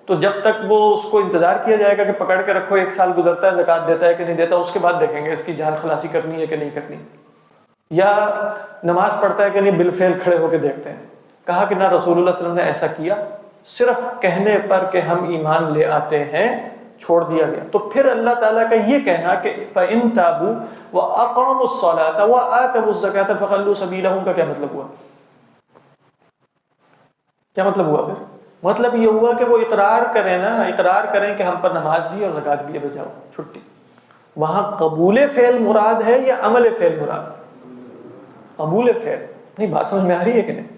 A: تو جب تک وہ اس کو انتظار کیا جائے گا کہ پکڑ کے رکھو 1 سال گزرتا ہے زکوٰۃ دیتا ہے کہ نہیں دیتا، اس کے بعد دیکھیں گے اس کی جان خلاصی کرنی ہے کہ نہیں کرنی، یا نماز پڑھتا ہے کہ نہیں بالفعل کھڑے ہو کے دیکھتے ہیں. کہا کہ نہ رسول اللہ صلی اللہ علیہ وسلم نے ایسا کیا، صرف کہنے پر کہ ہم ایمان لے آتے ہیں چھوڑ دیا گیا. تو پھر اللہ تعالیٰ کا یہ کہنا کہ فَإِن تَابُوا وَأَقَامُوا الصَّلَاةَ وَآتَوُا الزَّكَاةَ فَخَلُّوا سَبِيلَهُمْ کا کیا مطلب ہوا؟ کیا مطلب ہوا؟ پھر مطلب یہ ہوا کہ وہ اقرار کریں نا، اقرار کریں کہ ہم پر نماز بھی اور زکوٰۃ بھی ہے، بجاؤ چھٹی. وہاں قبول فعل مراد ہے یا عمل فعل مراد؟ قبول فعل. نہیں بات سمجھ میں آ رہی ہے کہ نہیں؟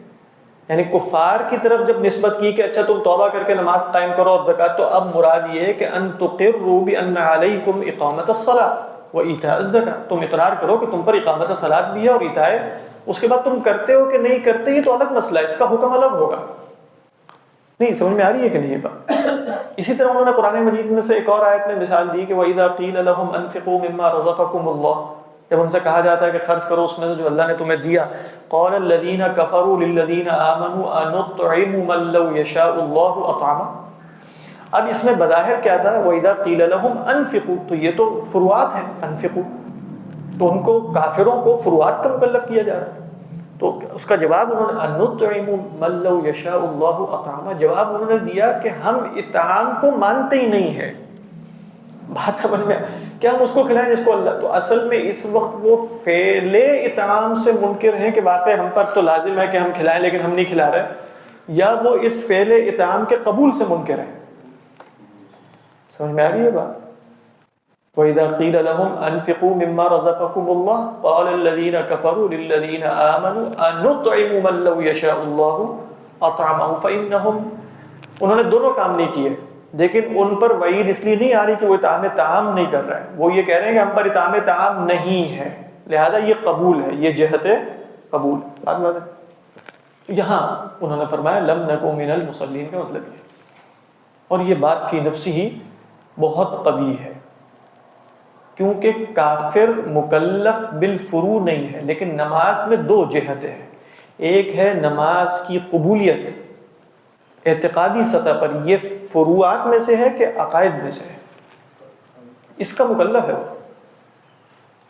A: یعنی کفار کی طرف جب نسبت کی کہ اچھا تم توبہ کر کے نماز قائم کرو اور زکوٰۃ، تو اب مراد یہ ہے کہ ان تقروا بان علیکم اقامت الصلاۃ وایتاء الزکاۃ، تم اقرار کرو کہ تم پر اقامت صلاۃ بھی ہے اور ایتاء. اس کے بعد تم کرتے ہو کہ نہیں کرتے یہ تو الگ مسئلہ ہے، اس کا حکم الگ ہوگا. نہیں سمجھ میں آ رہی ہے کہ نہیں یہ بات؟ اسی طرح انہوں نے قرآن مجید میں سے ایک اور آیت میں مثال دی کہ وَإِذَا قِيلَ لَهُمْ أَنفِقُوا مِمَّا رَزَقَكُمُ اللَّهُ، جب ان سے کہا جاتا ہے کہ خرچ کرو اس میں سے جو اللہ نے تمہیں دیا. قَالَ الَّذِينَ كَفَرُوا لِلَّذِينَ آمَنُوا أَنُطْعِمُ مَن لَّوْ يَشَاءُ اللَّهُ أَطْعَمَهُ. اب اس میں بظاہر کیا تھا؟ وَإِذَا قِيلَ لَهُمْ أَنفِقُوا، تو یہ تو فروعات ہیں. انفقوا تو ان کو کافروں کو فروعات کا مکلف کیا جا رہا ہے. تو اس کا جواب انہوں نے انطعم من لو یشاء اللہ اطعامہ، جواب انہوں نے دیا کہ ہم اطعام کو مانتے ہی نہیں ہے. بات سمجھ میں کیا ہم اس کو کھلائیں جس کو اللہ، تو اصل میں اس وقت وہ فعل اطعام سے منکر ہیں کہ واقعی ہم پر تو لازم ہے کہ ہم کھلائیں لیکن ہم نہیں کھلا رہے، یا وہ اس فعل اطعام کے قبول سے منکر ہیں. سمجھ میں آ رہی ہے بات؟ وَإِذَا قِيلَ لَهُمْ أَنفِقُوا مِمَّا رَزَقَكُمُ اللَّهُ قَالَ الَّذِينَ كَفَرُوا لِلَّذِينَ آمَنُوا أَنُطْعِمُ مَن لَّوْ يَشَاءُ اللَّهُ أَطْعَمَهُ فَإِنَّهُمْ، انہوں نے دونوں کام نہیں کیے، لیکن ان پر وعید اس لیے نہیں آ رہی کہ وہ اطعام طعام نہیں کر رہے ہیں، وہ یہ کہہ رہے ہیں کہ ہم پر اطعام طعام نہیں ہے، لہذا یہ قبول ہے، یہ جہت قبول ہے۔ یہاں انہوں نے فرمایا لم نکو من المصلین کا مطلب یہ، اور یہ بات فی نفسی ہی بہت قوی ہے، کیونکہ کافر مکلف بالفروع نہیں ہے، لیکن نماز میں دو جہتیں ہیں، ایک ہے نماز کی قبولیت اعتقادی سطح پر، یہ فروعات میں سے ہے کہ عقائد میں سے ہے، اس کا مکلف ہے،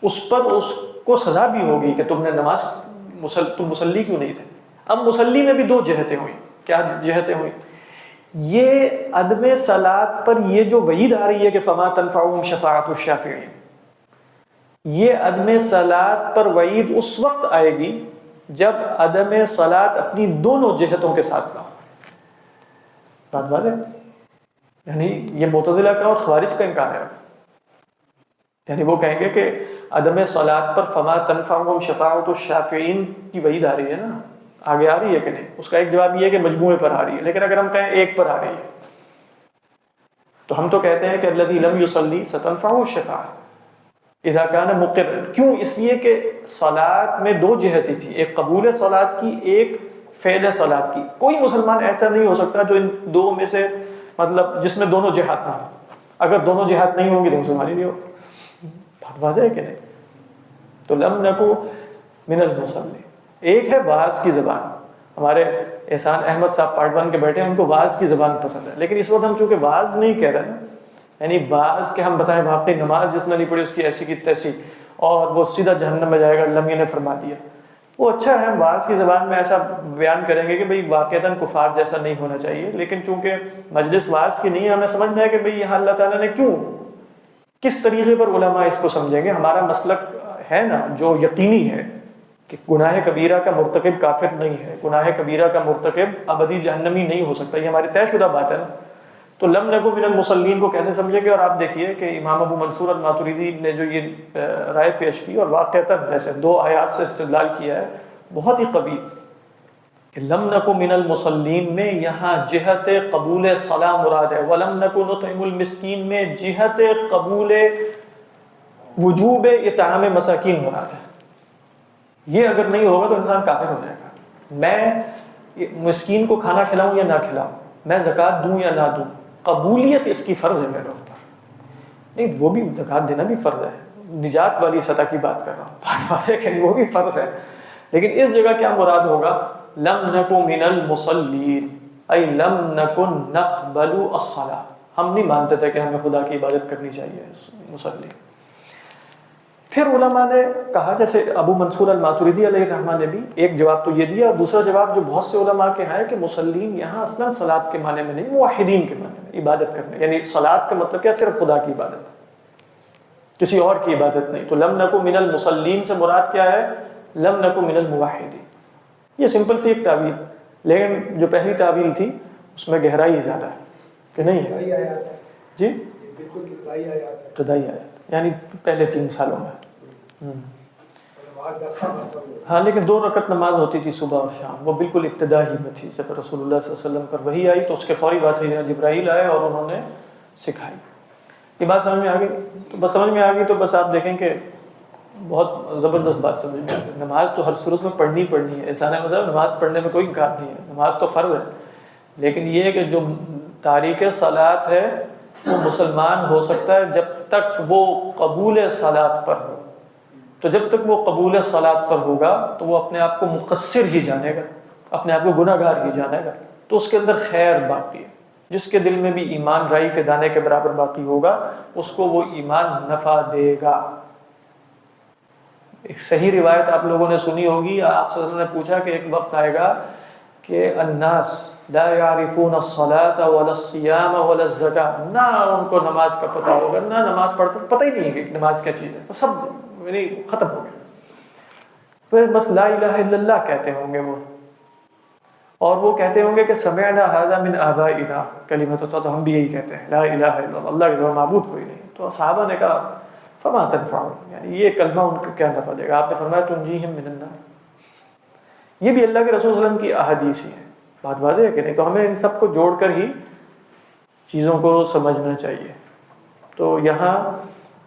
A: اس پر اس کو سزا بھی ہوگی کہ تم نے نماز تم مصلی کیوں نہیں تھے۔ اب مصلی میں بھی دو جہتیں ہوئیں، کیا جہتیں ہوئیں؟ یہ عدم صلاۃ پر یہ جو وعید آ رہی ہے کہ فما تنفعهم شفاعۃ الشافعین، یہ عدم صلاۃ پر وعید اس وقت آئے گی جب عدم صلاۃ اپنی دونوں جہتوں کے ساتھ نہ ہو۔ بات واضح؟ یعنی یہ معتزلہ کا اور خوارج کا انکار ہے، یعنی وہ کہیں گے کہ عدم صلاۃ پر فما تنفعهم شفاعۃ الشافعین کی وعید آ رہی ہے نا، آگے آ رہی ہے کہ نہیں؟ اس کا ایک جواب یہ ہے کہ مجموعے پر آ رہی ہے، لیکن اگر ہم کہیں ایک پر آ رہی ہے تو ہم تو کہتے ہیں کہ الذی لم یصلی ستنفعه الشفاعۃ اذا کان مقرا، کیوں؟ اس لیے کہ صلاۃ میں دو جہتیں تھی، ایک قبول صلاۃ کی، ایک فعل صلاۃ کی۔ کوئی مسلمان ایسا نہیں ہو سکتا جو ان دو میں سے مطلب جس میں دونوں جہات نہ ہوں، اگر دونوں جہات نہیں ہوں گی تو مسلمان ہی نہیں ہو۔ بات واضح ہے کہ نہیں؟ تو لم نکو من المصلی، ایک ہے واعظ کی زبان، ہمارے احسان احمد صاحب پارٹ 1 کے بیٹھے ہیں، ان کو واعظ کی زبان پسند ہے، لیکن اس وقت ہم چونکہ واعظ نہیں کہہ رہے ہیں، یعنی واعظ کے ہم بتائیں واقعی نماز جس نے نہیں پڑھی اس کی ایسی کی تیسی اور وہ سیدھا جہنم میں جائے گا، اللہ نے فرما دیا، وہ اچھا ہے، ہم واعظ کی زبان میں ایسا بیان کریں گے کہ بھئی واقعتاً کفار جیسا نہیں ہونا چاہیے، لیکن چونکہ مجلس واعظ کی نہیں ہے، ہمیں سمجھنا ہے کہ بھئی یہاں اللہ تعالیٰ نے کیوں، کس طریقے پر علماء اس کو سمجھیں گے۔ ہمارا مسلک ہے نا جو یقینی ہے کہ گناہ کبیرہ کا مرتکب کافر نہیں ہے، گناہ کبیرہ کا مرتکب ابدی جہنمی نہیں ہو سکتا، یہ ہماری طے شدہ بات ہے نا۔ تو لم نکو من المصلین کو کیسے سمجھیں گے؟ اور آپ دیکھیے کہ امام ابو منصور الماتریدی نے جو یہ رائے پیش کی اور واقعتاً جیسے دو آیات سے استدلال کیا ہے بہت ہی قوی، کہ لم نکو من المصلین میں یہاں جہت قبول صلاح مراد ہے، ولم نکو نطعم المسکین میں جہت قبول وجوب اطعام مساکین مراد ہے۔ یہ اگر نہیں ہوگا تو انسان کافر ہو جائے گا۔ میں مسکین کو کھانا کھلاؤں یا نہ کھلاؤں، میں زکوٰۃ دوں یا نہ دوں، قبولیت اس کی فرض ہے میرے اوپر، نہیں وہ بھی زکوٰۃ دینا بھی فرض ہے، نجات والی سطح کی بات کر رہا ہوں، بات واضح ہے کہ وہ بھی فرض ہے، لیکن اس جگہ کیا مراد ہوگا؟ لم نکو من المصلین ای لم نکن نقبل الصلاۃ، ہم نہیں مانتے تھے کہ ہمیں خدا کی عبادت کرنی چاہیے مصلی۔ پھر علماء نے کہا، جیسے ابو منصور الماتریدی علیہ الرحمہ نے بھی ایک جواب تو یہ دیا، اور دوسرا جواب جو بہت سے علماء کے ہیں کہ مصلین یہاں اصلاً صلاۃ کے معنی میں نہیں، موحدین کے معنی میں، عبادت کرنے، یعنی صلاۃ کا مطلب کیا؟ صرف خدا کی عبادت، کسی اور کی عبادت نہیں۔ تو لم نکو من المصلین سے مراد کیا ہے؟ لم نکو من الموحدین۔ یہ سمپل سی ایک تعبیر، لیکن جو پہلی تعبیر تھی اس میں گہرائی زیادہ ہے کہ نہیں ہے؟ جی
D: بالکل
A: ابتدائی آیات، یعنی پہلے 3 سالوں میں۔ ہاں لیکن 2 رکعت نماز ہوتی تھی صبح اور شام، وہ بالکل ابتدا ہی میں تھی، جب رسول اللہ صلی اللہ علیہ وسلم پر وحی آئی تو اس کے فوری بعد سیدنا جبرائیل آئے اور انہوں نے سکھائی۔ یہ بات سمجھ میں آ گئی؟ تو بس سمجھ میں آ گئی تو بس آپ دیکھیں کہ بہت زبردست بات سمجھ میں آ گئی۔ نماز تو ہر صورت میں پڑھنی ہے، ایسا نہیں مطلب نماز پڑھنے میں کوئی انکار نہیں ہے، نماز تو فرض ہے، لیکن یہ ہے کہ جو تاریک صلاۃ ہے وہ مسلمان ہو سکتا ہے جب تک وہ قبول صلاۃ پر ہو، تو جب تک وہ قبول صلاۃ پر ہوگا تو وہ اپنے آپ کو مقصر ہی جانے گا، اپنے آپ کو گناہ گار ہی جانے گا، تو اس کے اندر خیر باقی ہے۔ جس کے دل میں بھی ایمان رائی کے دانے کے برابر باقی ہوگا اس کو وہ ایمان نفع دے گا۔ ایک صحیح روایت آپ لوگوں نے سنی ہوگی، آپ صلی اللہ علیہ وسلم نے پوچھا کہ ایک وقت آئے گا کہ الناس لا يعرفون الصلاة ولا الصيام ولا الزکاة، نہ ان کو نماز کا پتہ ہوگا، نہ نماز پتہ ہی نہیں ہے کہ نماز کیا چیز ہے، سب یعنی ختم ہو گیا، پھر بس لا الہ الا اللہ کہتے ہوں گے وہ، اور وہ کہتے ہوں گے کہ سمعنا هذا من آبائنا، کلمۃ تو ہم بھی یہی کہتے ہیں لا الہ الا اللہ، اللہ کے سوا معبود کوئی نہیں۔ تو صحابہ نے کہا فما تنفعهم، یعنی یہ کلمہ ان کو کیا نفع دے گا. آپ نے فرمایا تنجیہم من النار، یہ بھی اللہ کے رسول صلی اللہ علیہ وسلم کی احادیث ہی ہے. بات واضح ہے کہ نہیں؟ تو ہمیں ان سب کو جوڑ کر ہی چیزوں کو سمجھنا چاہیے. تو یہاں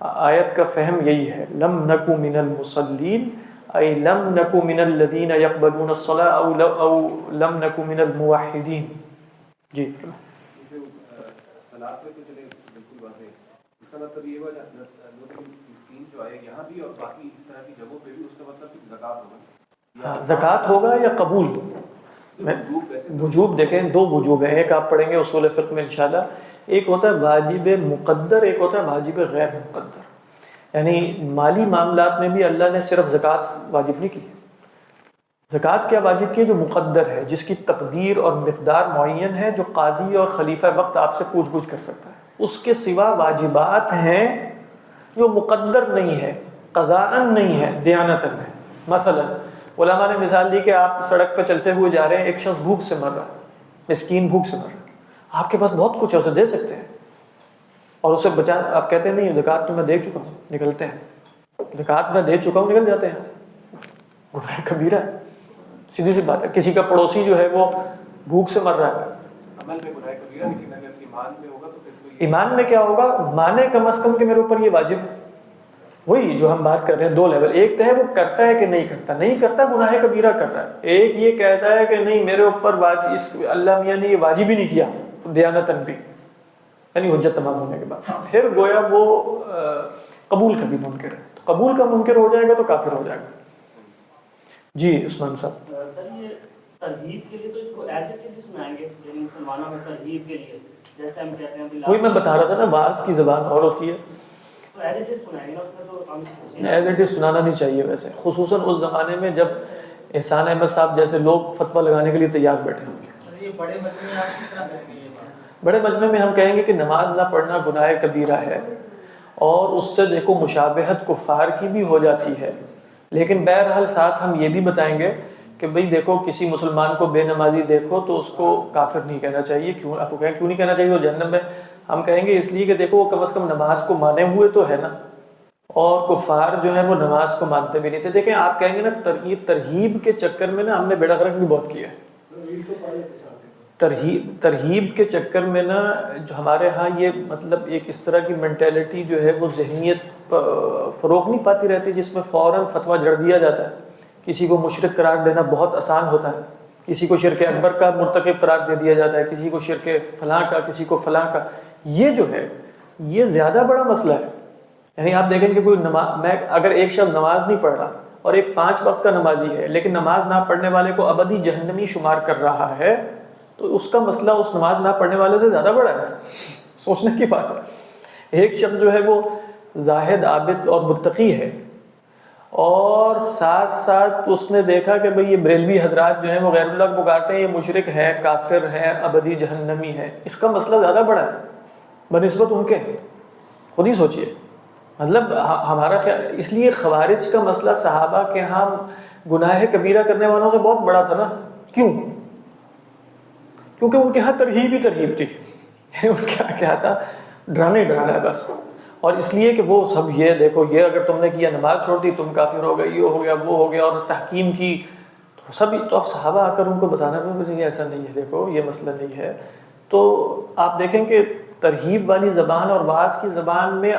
A: آیت کا فہم یہی ہے، لم نکو من المصلین ای لم نکو من الذین یقبلون الصلاة او لم نکو من الموحدین. جی
C: سلاد میں تو چلے بالکل واضح، اس کا مطلب یہ ہوا مسکین جو آئے یہاں بھی اور باقی اس طرح کی جگہوں پہ بھی اس کا مطلب کہ زکوٰۃ ہوگا.
A: زکوٰۃ ہوگا یا قبول؟ وجوب دیکھیں، دو وجوب ہیں، ایک آپ پڑھیں گے اصول فقہ میں انشاءاللہ. ایک ہوتا ہے واجب مقدر، ایک ہوتا ہے واجب غیر مقدر. یعنی مالی معاملات میں بھی اللہ نے صرف زکوٰۃ واجب نہیں کی. زکوٰۃ کیا واجب کی؟ جو مقدر ہے، جس کی تقدیر اور مقدار معین ہے، جو قاضی اور خلیفہ وقت آپ سے پوچھ گچھ کر سکتا ہے. اس کے سوا واجبات ہیں جو مقدر نہیں ہے، قضاءً نہیں ہے، دیانتاً ہے. مثلا علماء نے مثال دی کہ آپ سڑک پہ چلتے ہوئے جا رہے ہیں، ایک شخص بھوک سے مر رہا ہے، مسکین بھوک سے مر رہا ہے، آپ کے پاس بہت کچھ ہے، اسے دے سکتے ہیں اور اسے بچا. آپ کہتے ہیں نہیں زکوٰۃ تو میں دے چکا ہوں، نکلتے ہیں. زکوٰۃ میں دے چکا ہوں، نکل جاتے ہیں. گناہ کبیرہ ہے، سیدھی سی بات ہے. کسی کا پڑوسی جو ہے وہ بھوک سے مر رہا ہے،
C: عمل میں گناہ کبیرہ، لیکن اگر ایمان میں ہوگا تو پھر تو یہ
A: ایمان میں کیا ہوگا؟ مانے کم از کم کہ میرے اوپر یہ واجب ہے. وہی جو ہم بات کر رہے ہیں، دو لیول. ایک تو ہے وہ کرتا ہے کہ نہیں کرتا، نہیں کرتا گناہ کبیرہ کرتا ہے. ایک یہ کہتا ہے کہ نہیں میرے اوپر واجب، اس اللہ میاں نے یہ واجب ہی نہیں کیا دیانتاً بھی، یعنی حجت تمام ہونے کے بعد پھر گویا وہ قبول کا بھی منکر ہے. تو قبول کا منکر ہو جائے گا تو کافر ہو جائے گا. جی عثمان صاحب.
E: سر یہ ترغیب کے لیے تو اس کو ایز اٹ از سنائیں گے، یعنی مسلمانوں میں ترغیب کے لیے جیسے ہم کہتے ہیں
A: وہی میں بتا رہا تھا نا، بعض کی زبان اور ہوتی ہے،
E: تو ایز اٹ از سنائیں گے نا، اس میں تو ہم
A: ایز اٹ از سنانا نہیں چاہیے ویسے، خصوصاً اس زمانے میں جب احسان احمد صاحب جیسے لوگ فتویٰ لگانے کے لیے تیار بیٹھے.
E: یہ بڑے مجمع میں آپ کس طرح کریں گے یہ بات؟
A: بڑے مجمع میں ہم کہیں گے کہ نماز نہ پڑھنا گناہ کبیرہ ہے، اور اس سے دیکھو مشابہت کفار کی بھی ہو جاتی ہے. لیکن بہرحال ساتھ ہم یہ بھی بتائیں گے کہ بھئی دیکھو کسی مسلمان کو بے نمازی دیکھو تو اس کو کافر نہیں کہنا چاہیے. کیوں آپ کو کہیں کیوں نہیں کہنا چاہیے وہ جہنم میں؟ ہم کہیں گے اس لیے کہ دیکھو وہ کم از کم نماز کو مانے ہوئے تو ہے نا، اور کفار جو ہے وہ نماز کو مانتے بھی نہیں تھے. دیکھیں آپ کہیں گے نا ترہیب کے چکر میں نا ہم نے بیڑا غرق بھی بہت کیا ہے. ترہیب کے چکر میں نا جو ہمارے ہاں یہ مطلب ایک اس طرح کی مینٹیلٹی جو ہے وہ ذہنیت فروغ نہیں پاتی رہتی، جس میں فوراً فتویٰ جڑ دیا جاتا ہے. کسی کو مشرک قرار دینا بہت آسان ہوتا ہے، کسی کو شرک اکبر کا مرتکب قرار دے دیا جاتا ہے، کسی کو شرک فلاں کا، کسی کو فلاں کا. یہ جو ہے یہ زیادہ بڑا مسئلہ ہے. یعنی آپ دیکھیں کہ کوئی نماز، میں اگر ایک شخص نماز نہیں پڑھ رہا اور ایک 5 وقت کا نمازی ہے لیکن نماز نہ پڑھنے والے کو ابدی جہنمی شمار کر رہا ہے، تو اس کا مسئلہ اس نماز نہ پڑھنے والے سے زیادہ بڑا ہے. سوچنے کی بات ہے. ایک شخص جو ہے وہ زاہد عابد اور متقی ہے، اور ساتھ ساتھ اس نے دیکھا کہ بھئی یہ بریلوی حضرات جو ہیں وہ غیر اللہ کو پکارتے ہیں، یہ مشرک ہیں، کافر ہیں، ابدی جہنمی ہیں. اس کا مسئلہ زیادہ بڑا ہے بنسبت ان کے. خود ہی سوچئے، مطلب ہمارا خیال، اس لیے خوارج کا مسئلہ صحابہ کے ہاں گناہ کبیرہ کرنے والوں سے بہت بڑا تھا نا. کیوں؟ کیونکہ ان کے ہاں ترہیب ہی ترہیب تھی. ان کے ہاں کیا تھا؟ ڈرانے ڈرانا ہے بس. اور اس لیے کہ وہ سب یہ دیکھو، یہ اگر تم نے کیا نماز چھوڑ دی تم کافر ہو گئے، یہ ہو گیا وہ ہو گیا، اور تحکیم کی تو سب. تو اب صحابہ آ کر ان کو بتانا بھی ایسا نہیں ہے، دیکھو یہ مسئلہ نہیں ہے. تو آپ دیکھیں کہ ترہیب والی زبان اور وعظ کی زبان میں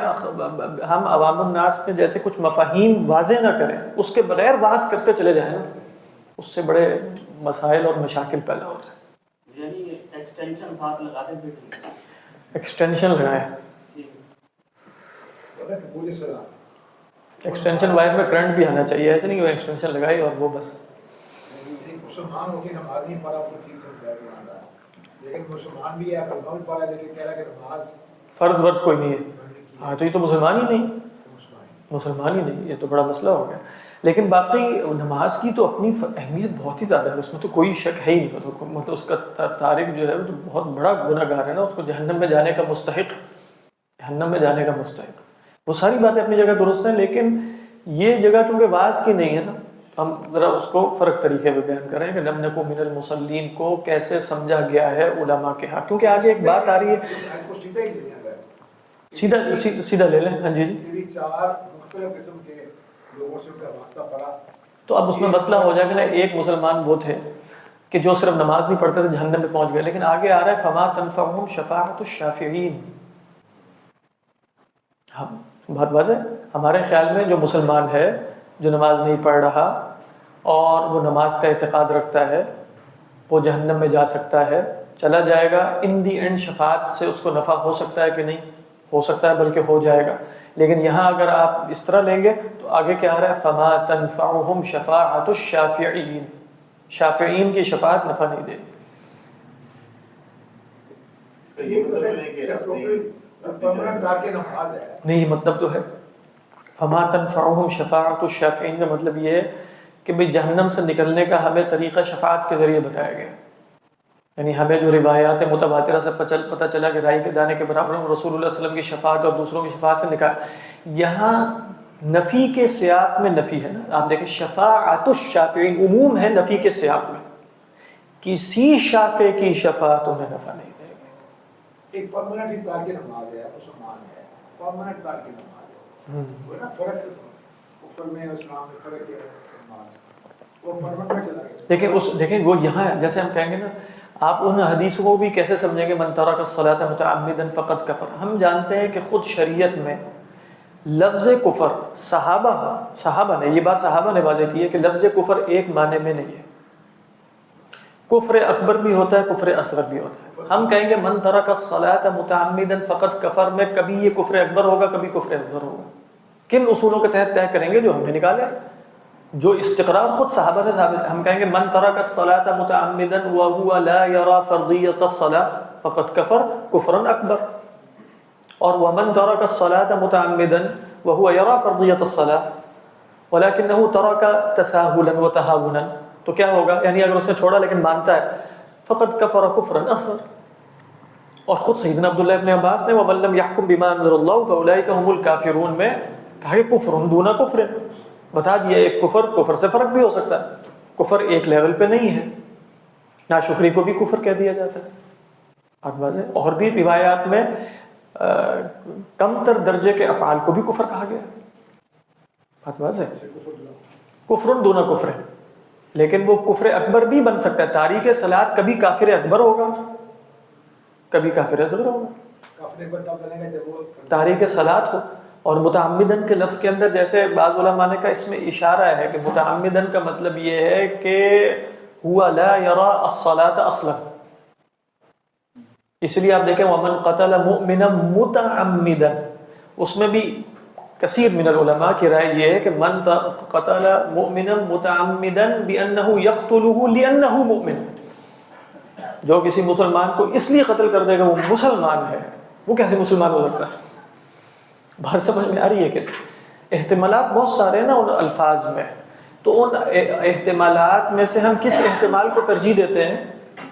A: ہم عوام الناس میں جیسے کچھ مفاہیم واضح نہ کریں، اس کے بغیر وعظ کرتے چلے جائیں نا، اس سے بڑے مسائل اور مشاکل پیدا ہوتے ہیں.
E: یعنی ایکسٹینشن ساتھ لگا دیں پھر
A: ایکسٹینشن لگائیں. ایکسٹینشن وائر میں کرنٹ بھی آنا چاہیے، ایسے نہیں کہ ایکسٹینشن لگائی اور وہ بس.
D: مسلمان ہو کے نماز نہیں پڑھا تو ٹھیک سے لیکن مسلمان بھی ہے، کلمہ بھی پڑھا لیکن کہہ رہا کہ نماز
A: فرض ورض کوئی نہیں ہے. ہاں تو یہ تو مسلمان ہی نہیں، مسلمان ہی نہیں، یہ تو بڑا مسئلہ ہو گیا. لیکن باقی نماز کی تو اپنی اہمیت بہت ہی زیادہ ہے، اس میں تو کوئی شک ہے ہی نہیں. مطلب اس کا تارک جو ہے وہ تو بہت بڑا گناہ گار ہے نا، اس کو جہنم میں جانے کا مستحق، جہنم میں جانے کا مستحق. وہ ساری باتیں اپنی جگہ درست ہیں، لیکن یہ جگہ کیونکہ واعظ کی نہیں ہے نا، ہم ذرا اس کو فرق طریقے میں بیان کریں کہ لم نکو من المصلین کو کیسے سمجھا گیا ہے علماء کے ہاں. کیونکہ آگے ایک بات آ رہی ہے، سیدھا لے لیں. ہاں جی جی.
D: یہ بھی 4 مختلف قسم کے لوگوں سے ان کا واسطہ پڑا.
A: تو اب اس میں مسئلہ ہو جائے گا نا. ایک مسلمان وہ تھے کہ جو صرف نماز نہیں پڑھتے تھے, جہنم میں پہنچ گئے. لیکن آگے آ رہا ہے فما تنفعهم شفاعت الشافعین. ہم بات واضح, ہمارے خیال میں جو مسلمان ہے جو نماز نہیں پڑھ رہا اور وہ نماز کا اعتقاد رکھتا ہے وہ جہنم میں جا سکتا ہے, چلا جائے گا. ان دی اینڈ شفاعت سے اس کو نفع ہو سکتا ہے کہ نہیں ہو سکتا ہے, بلکہ ہو جائے گا. لیکن یہاں اگر آپ اس طرح لیں گے تو آگے کیا آ رہا ہے فما تنفعهم شفاعت الشافعین. شافعین کی شفاعت نفع نہیں دے گی.
B: اس کا یہ مطلب ہے کہ
D: پرماننٹ تارک نماز ہے.
A: نہیں, یہ مطلب تو ہے فما تنفعهم شفاعت الشافعین کا مطلب یہ ہے کہ بھئی جہنم سے نکلنے کا ہمیں طریقہ شفاعت کے ذریعے بتایا گیا. یعنی ہمیں جو روایات متواترہ سے پتہ چلا کہ رائی کے دانے کے برابر رسول اللہ صلی اللہ علیہ وسلم کی شفاعت اور دوسروں کی شفاعت سے نکال. یہاں نفی کے سیاق میں نفی ہے نا. آپ دیکھیں شفاعت الشافعین عموم ہے نفی کے سیاق میں. کسی شافع کی شفاعت انہیں نفع نہیں دے گی.
D: ایک پرماننٹ ہی تارک نماز ہے, مسلمان ہے, پرماننٹ تارک نماز ہے. وہ نا فرق کفر میں اسلام میں فرق ہے. نماز وہ پرماننٹ میں چلا گیا.
A: دیکھیں وہ یہاں جیسے ہم کہیں گے نا, آپ ان حدیثوں کو بھی کیسے سمجھیں گے من ترک الصلاۃ متعمدا فقد کفر. ہم جانتے ہیں کہ خود شریعت میں لفظ کفر صحابہ نے, یہ بات صحابہ نے واضح کی ہے کہ لفظ کفر ایک معنی میں نہیں ہے. کفر اکبر بھی ہوتا ہے, کفر اصغر بھی ہوتا ہے. ہم کہیں گے من ترک الصلاۃ متعمدا فقد کفر میں کبھی یہ کفر اکبر ہوگا, کبھی کفر اصغر ہوگا. کن اصولوں کے تحت طے کریں گے جو ہم نے نکالے, جو استقرار خود صحابہ سے ثابت ہے. ہم کہیں گے من ترک الصلاۃ متعمدا وهو لا يرى فرضیۃ الصلاۃ فقد کفر کفرا اکبر. اور ومن ترک الصلاۃ متعمدا وهو يرى فرضیۃ الصلاۃ ولكنه ترك تساهلا وتهاونا, تو کیا ہوگا؟ یعنی اگر اس نے چھوڑا لیکن مانتا ہے فقد کفر کفرا اصغر. اور خود سیدنا عبداللہ ابن عباس نے ومن لم يحكم بما انزل الله فاولئك هم الكافرون میں کہا کہ کفر دون کفر, بتا دیا ایک کفر سے فرق بھی ہو سکتا ہے. کفر ایک لیول پہ نہیں ہے. ناشکری کو بھی کفر کہہ دیا جاتا ہے. اور بھی روایات میں کم تر درجے کے افعال کو بھی کفر کہا گیا. بات واضح, کفر دون کفر, لیکن وہ کفر اکبر بھی بن سکتا ہے. تاریک صلاۃ کبھی کافر اکبر ہوگا, کبھی کافر اصغر ہوگا.
D: کافر ایک بار تب بنے گا جب وہ
A: تاریک صلاۃ ہو. اور متعمدن کے لفظ کے اندر جیسے بعض علماء نے کہا اس میں اشارہ ہے کہ متعمدن کا مطلب یہ ہے کہ ہوا لا یرا الصلاۃ اصلا. اس لیے آپ دیکھیں ومن قتل مؤمنا متعمدا, اس میں بھی کثیر من العلماء کی رائے یہ ہے کہ من قتل مؤمنا متعمدا بانه يقتله لانه مؤمن. جو کسی مسلمان کو اس لیے قتل کر دے گا وہ مسلمان ہے, وہ کیسے مسلمان ہو سکتا ہے؟ بات سمجھ میں آ رہی ہے کہ احتمالات بہت سارے ہیں نا ان الفاظ میں. تو ان احتمالات میں سے ہم کس احتمال کو ترجیح دیتے ہیں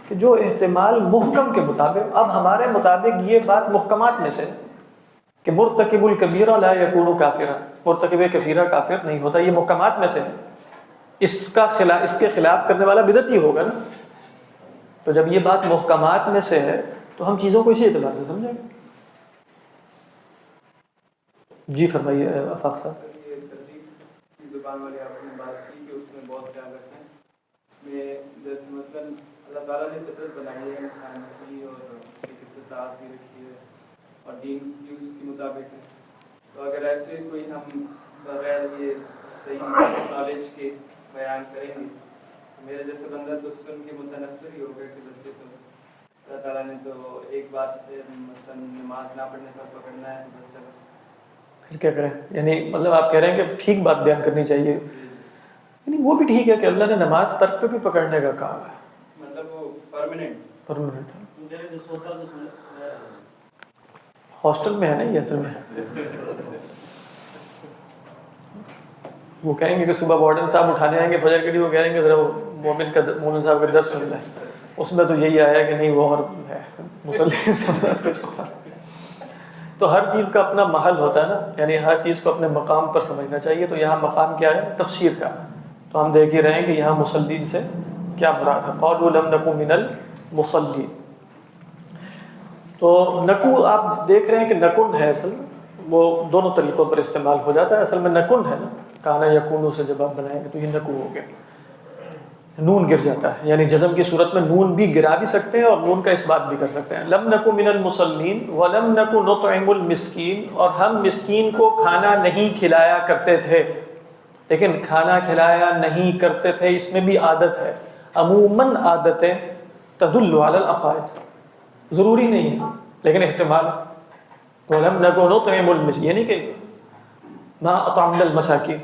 A: کہ جو احتمال محکم کے مطابق. اب ہمارے مطابق یہ بات محکمات میں سے کہ مرتکب الکبیرہ لا یکون کافرا, مرتکب کبیرہ کافر نہیں ہوتا, یہ محکمات میں سے ہے. اس کے خلاف کرنے والا بدعتی ہوگا نا. تو جب یہ بات محکمات میں سے ہے تو ہم چیزوں کو اسی اعتبار سے سمجھیں گے. جی فرمائیے آفاق صاحب.
C: یہ ترتیب کی زبان والی آپ نے بات کی کہ اس میں بہت خیال رکھیں. اس میں جیسے مثلاً اللہ تعالیٰ نے فطرت بنائی ہے انسان کی, اور ایک استطاعت بھی رکھی ہے, اور دین بھی اس کے مطابق ہے. تو اگر ایسے کوئی ہم بغیر یہ صحیح نالج کے بیان کریں گے, میرے جیسے بندہ تو سن کے متنفر ہی ہوگا کہ ویسے تو اللہ تعالیٰ نے تو ایک بات مثلاً نماز نہ پڑھنے پر پکڑنا ہے, تو بس چلو
A: پھر کیا کریں. یعنی مطلب آپ کہہ رہے ہیں کہ ٹھیک بات بیان کرنی چاہیے. یعنی وہ بھی ٹھیک ہے کہ اللہ نے نماز ترک پہ بھی پکڑنے کا کہا ہے,
C: مطلب وہ پرماننٹ
A: پرماننٹ.
E: جو سوتا تو سنا
A: ہاسٹل میں ہے نا یہ اصل میں. وہ کہیں گے کہ صبح وارڈن صاحب اٹھانے آئیں گے فجر کے لیے, وہ کہیں گے ذرا وہ مومن صاحب کا درس سن لیں. اس میں تو یہی آیا کہ نہیں وہ اور ہے مسلم. تو ہر چیز کا اپنا محل ہوتا ہے نا, یعنی ہر چیز کو اپنے مقام پر سمجھنا چاہیے. تو یہاں مقام کیا ہے؟ تفسیر کا. تو ہم دیکھ ہی رہے ہیں کہ یہاں مصلین سے کیا مراد ہے. قالوا لم نکن من المصلین. تو نکو آپ دیکھ رہے ہیں کہ نکن ہے اصل میں، وہ دونوں طریقوں پر استعمال ہو جاتا ہے. اصل میں نکن ہے نا، کانا یکونو سے جب آپ بنائیں گے تو یہ نکو ہو گیا. نون گر جاتا ہے، یعنی جزم کی صورت میں نون بھی گرا بھی سکتے ہیں اور نون کا اس بات بھی کر سکتے ہیں. لم نکو من المصلین ولم نکو نطعم المسکین، اور ہم مسکین کو کھانا نہیں کھلایا کرتے تھے. لیکن کھانا کھلایا نہیں کرتے تھے اس میں بھی عادت ہے. عموماً عادتیں تدل علی العقائد، ضروری نہیں ہے لیکن احتمال. وَلَمْ نَكُ نُطْعِمُ الْمِسْكِينَ، یعنی کہ مَا أَطْعَمْنَا الْمَسَاكِينَ،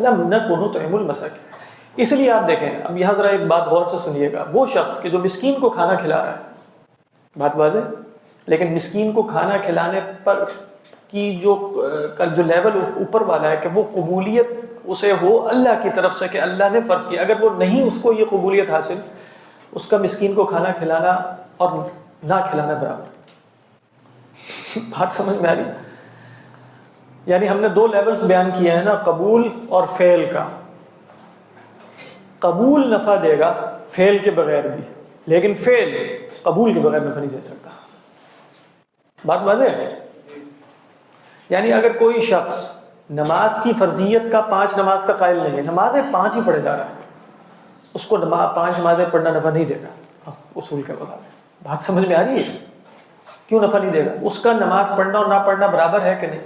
A: لَمْ نَكُ نُطْعِمُ الْمَسَاكِينَ. اس لیے آپ دیکھیں، اب یہاں ذرا ایک بات غور سے سنیے گا. وہ شخص کہ جو مسکین کو کھانا کھلا رہا ہے، بات واضح، لیکن مسکین کو کھانا کھلانے پر کی جو لیول اوپر والا ہے کہ وہ قبولیت اسے ہو اللہ کی طرف سے، کہ اللہ نے فرض کیا، اگر وہ نہیں اس کو یہ قبولیت حاصل، اس کا مسکین کو کھانا کھلانا اور نہ کھلانا برابر. بات سمجھ میں آ رہی؟ یعنی ہم نے دو لیولز بیان کیے ہیں نا، قبول اور فعل کا. قبول نفع دے گا فعل کے بغیر بھی، لیکن فعل قبول کے بغیر نفع نہیں دے سکتا. بات واضح ہے؟ یعنی اگر کوئی شخص نماز کی فرضیت کا 5 نماز کا قائل نہیں ہے، نمازیں 5 ہی پڑھے جا رہا ہے، اس کو 5 نمازیں پڑھنا نفع نہیں دے گا اصول کے مطابق. بات سمجھ میں آ رہی ہے؟ کیوں نفع نہیں دے گا؟ اس کا نماز پڑھنا اور نہ پڑھنا برابر ہے کہ نہیں؟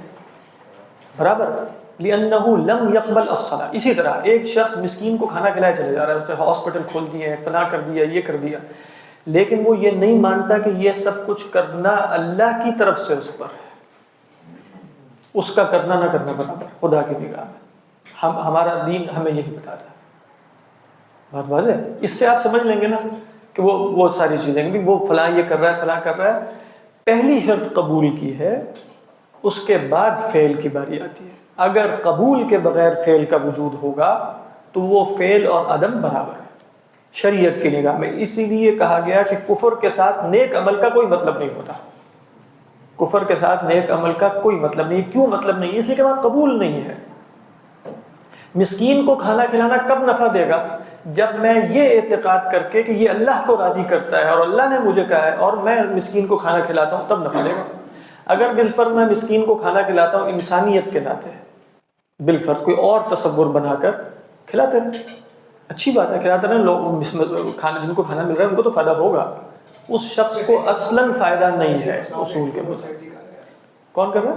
A: برابر. لِأَنَّهُ لَمْ يَقْبَلْ الصَّلَاةَ. اسی طرح ایک شخص مسکین کو کھانا کھلائے چلے جا رہا ہے، اس نے ہاسپٹل کھول دیے ہیں، فلاں کر دیا، یہ کر دیا، لیکن وہ یہ نہیں مانتا کہ یہ سب کچھ کرنا اللہ کی طرف سے اس پر ہے. اس کا کرنا نہ کرنا برابر خدا کی نگاہ میں. ہمارا دین ہمیں یہی بتاتا ہے. بات واضح. اس سے آپ سمجھ لیں گے نا کہ وہ ساری چیزیں بھی، وہ فلاں یہ کر رہا ہے، فلاں کر رہا ہے. پہلی شرط قبول کی ہے، اس کے بعد فعل کی باری آتی ہے. اگر قبول کے بغیر فعل کا وجود ہوگا تو وہ فعل اور عدم برابر ہے شریعت کی نگاہ میں. اسی لیے کہا گیا کہ کفر کے ساتھ نیک عمل کا کوئی مطلب نہیں ہوتا. کفر کے ساتھ نیک عمل کا کوئی مطلب نہیں. کیوں مطلب نہیں؟ اس لیے کہ وہاں قبول نہیں ہے. مسکین کو کھانا کھلانا کب نفع دے گا؟ جب میں یہ اعتقاد کر کے کہ یہ اللہ کو راضی کرتا ہے اور اللہ نے مجھے کہا ہے اور میں مسکین کو کھانا کھلاتا ہوں، تب نفع دے گا. اگر بالفرض میں مسکین کو کھانا کھلاتا ہوں انسانیت کے ناطے، بالفرض کوئی اور تصور بنا کر کھلاتے رہے، اچھی بات ہے، کھلاتے رہے. لوگ کھانا، جن کو کھانا مل رہا ہے ان کو تو فائدہ ہوگا. اس شخص کو اصلاً فائدہ نہیں ہے اصول کے مطابق. کون کر رہا ہے؟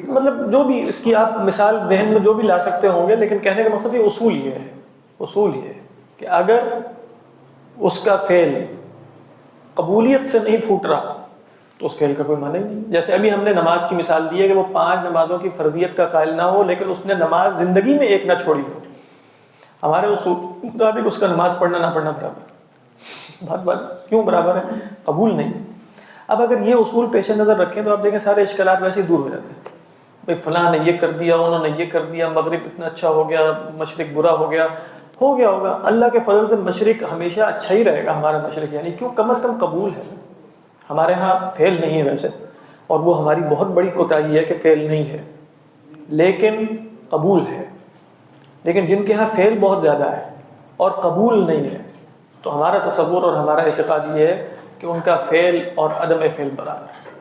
A: مطلب جو بھی اس کی آپ مثال ذہن میں جو بھی لا سکتے ہوں گے، لیکن کہنے کا مقصد یہ اصول یہ ہے، اصول یہ ہے کہ اگر اس کا فعل قبولیت سے نہیں پھوٹ رہا تو اس فعل کا کوئی معنی نہیں. جیسے ابھی ہم نے نماز کی مثال دی ہے کہ وہ 5 نمازوں کی فرضیت کا قائل نہ ہو، لیکن اس نے نماز زندگی میں ایک نہ چھوڑی ہو، ہمارے اصول کے مطابق اس کا نماز پڑھنا نہ پڑھنا برابر. بات کیوں برابر ہے؟ قبول نہیں. اب اگر یہ اصول پیش نظر رکھیں تو آپ دیکھیں سارے اشکالات ویسے ہی دور ہو جاتے ہیں. بھائی فلاں نے یہ کر دیا، انہوں نے یہ کر دیا، مغرب اتنا اچھا ہو گیا، مشرق برا ہو گیا ہوگا. اللہ کے فضل سے مشرق ہمیشہ اچھا ہی رہے گا ہمارا مشرق. یعنی کیوں؟ کم از کم قبول ہے. ہمارے ہاں فعل نہیں ہے ویسے، اور وہ ہماری بہت بڑی کوتاہی ہے کہ فعل نہیں ہے، لیکن قبول ہے. لیکن جن کے ہاں فعل بہت زیادہ ہے اور قبول نہیں ہے، تو ہمارا تصور اور ہمارا اعتقاد یہ ہے کہ ان کا فعل اور عدم فعل برابر ہے.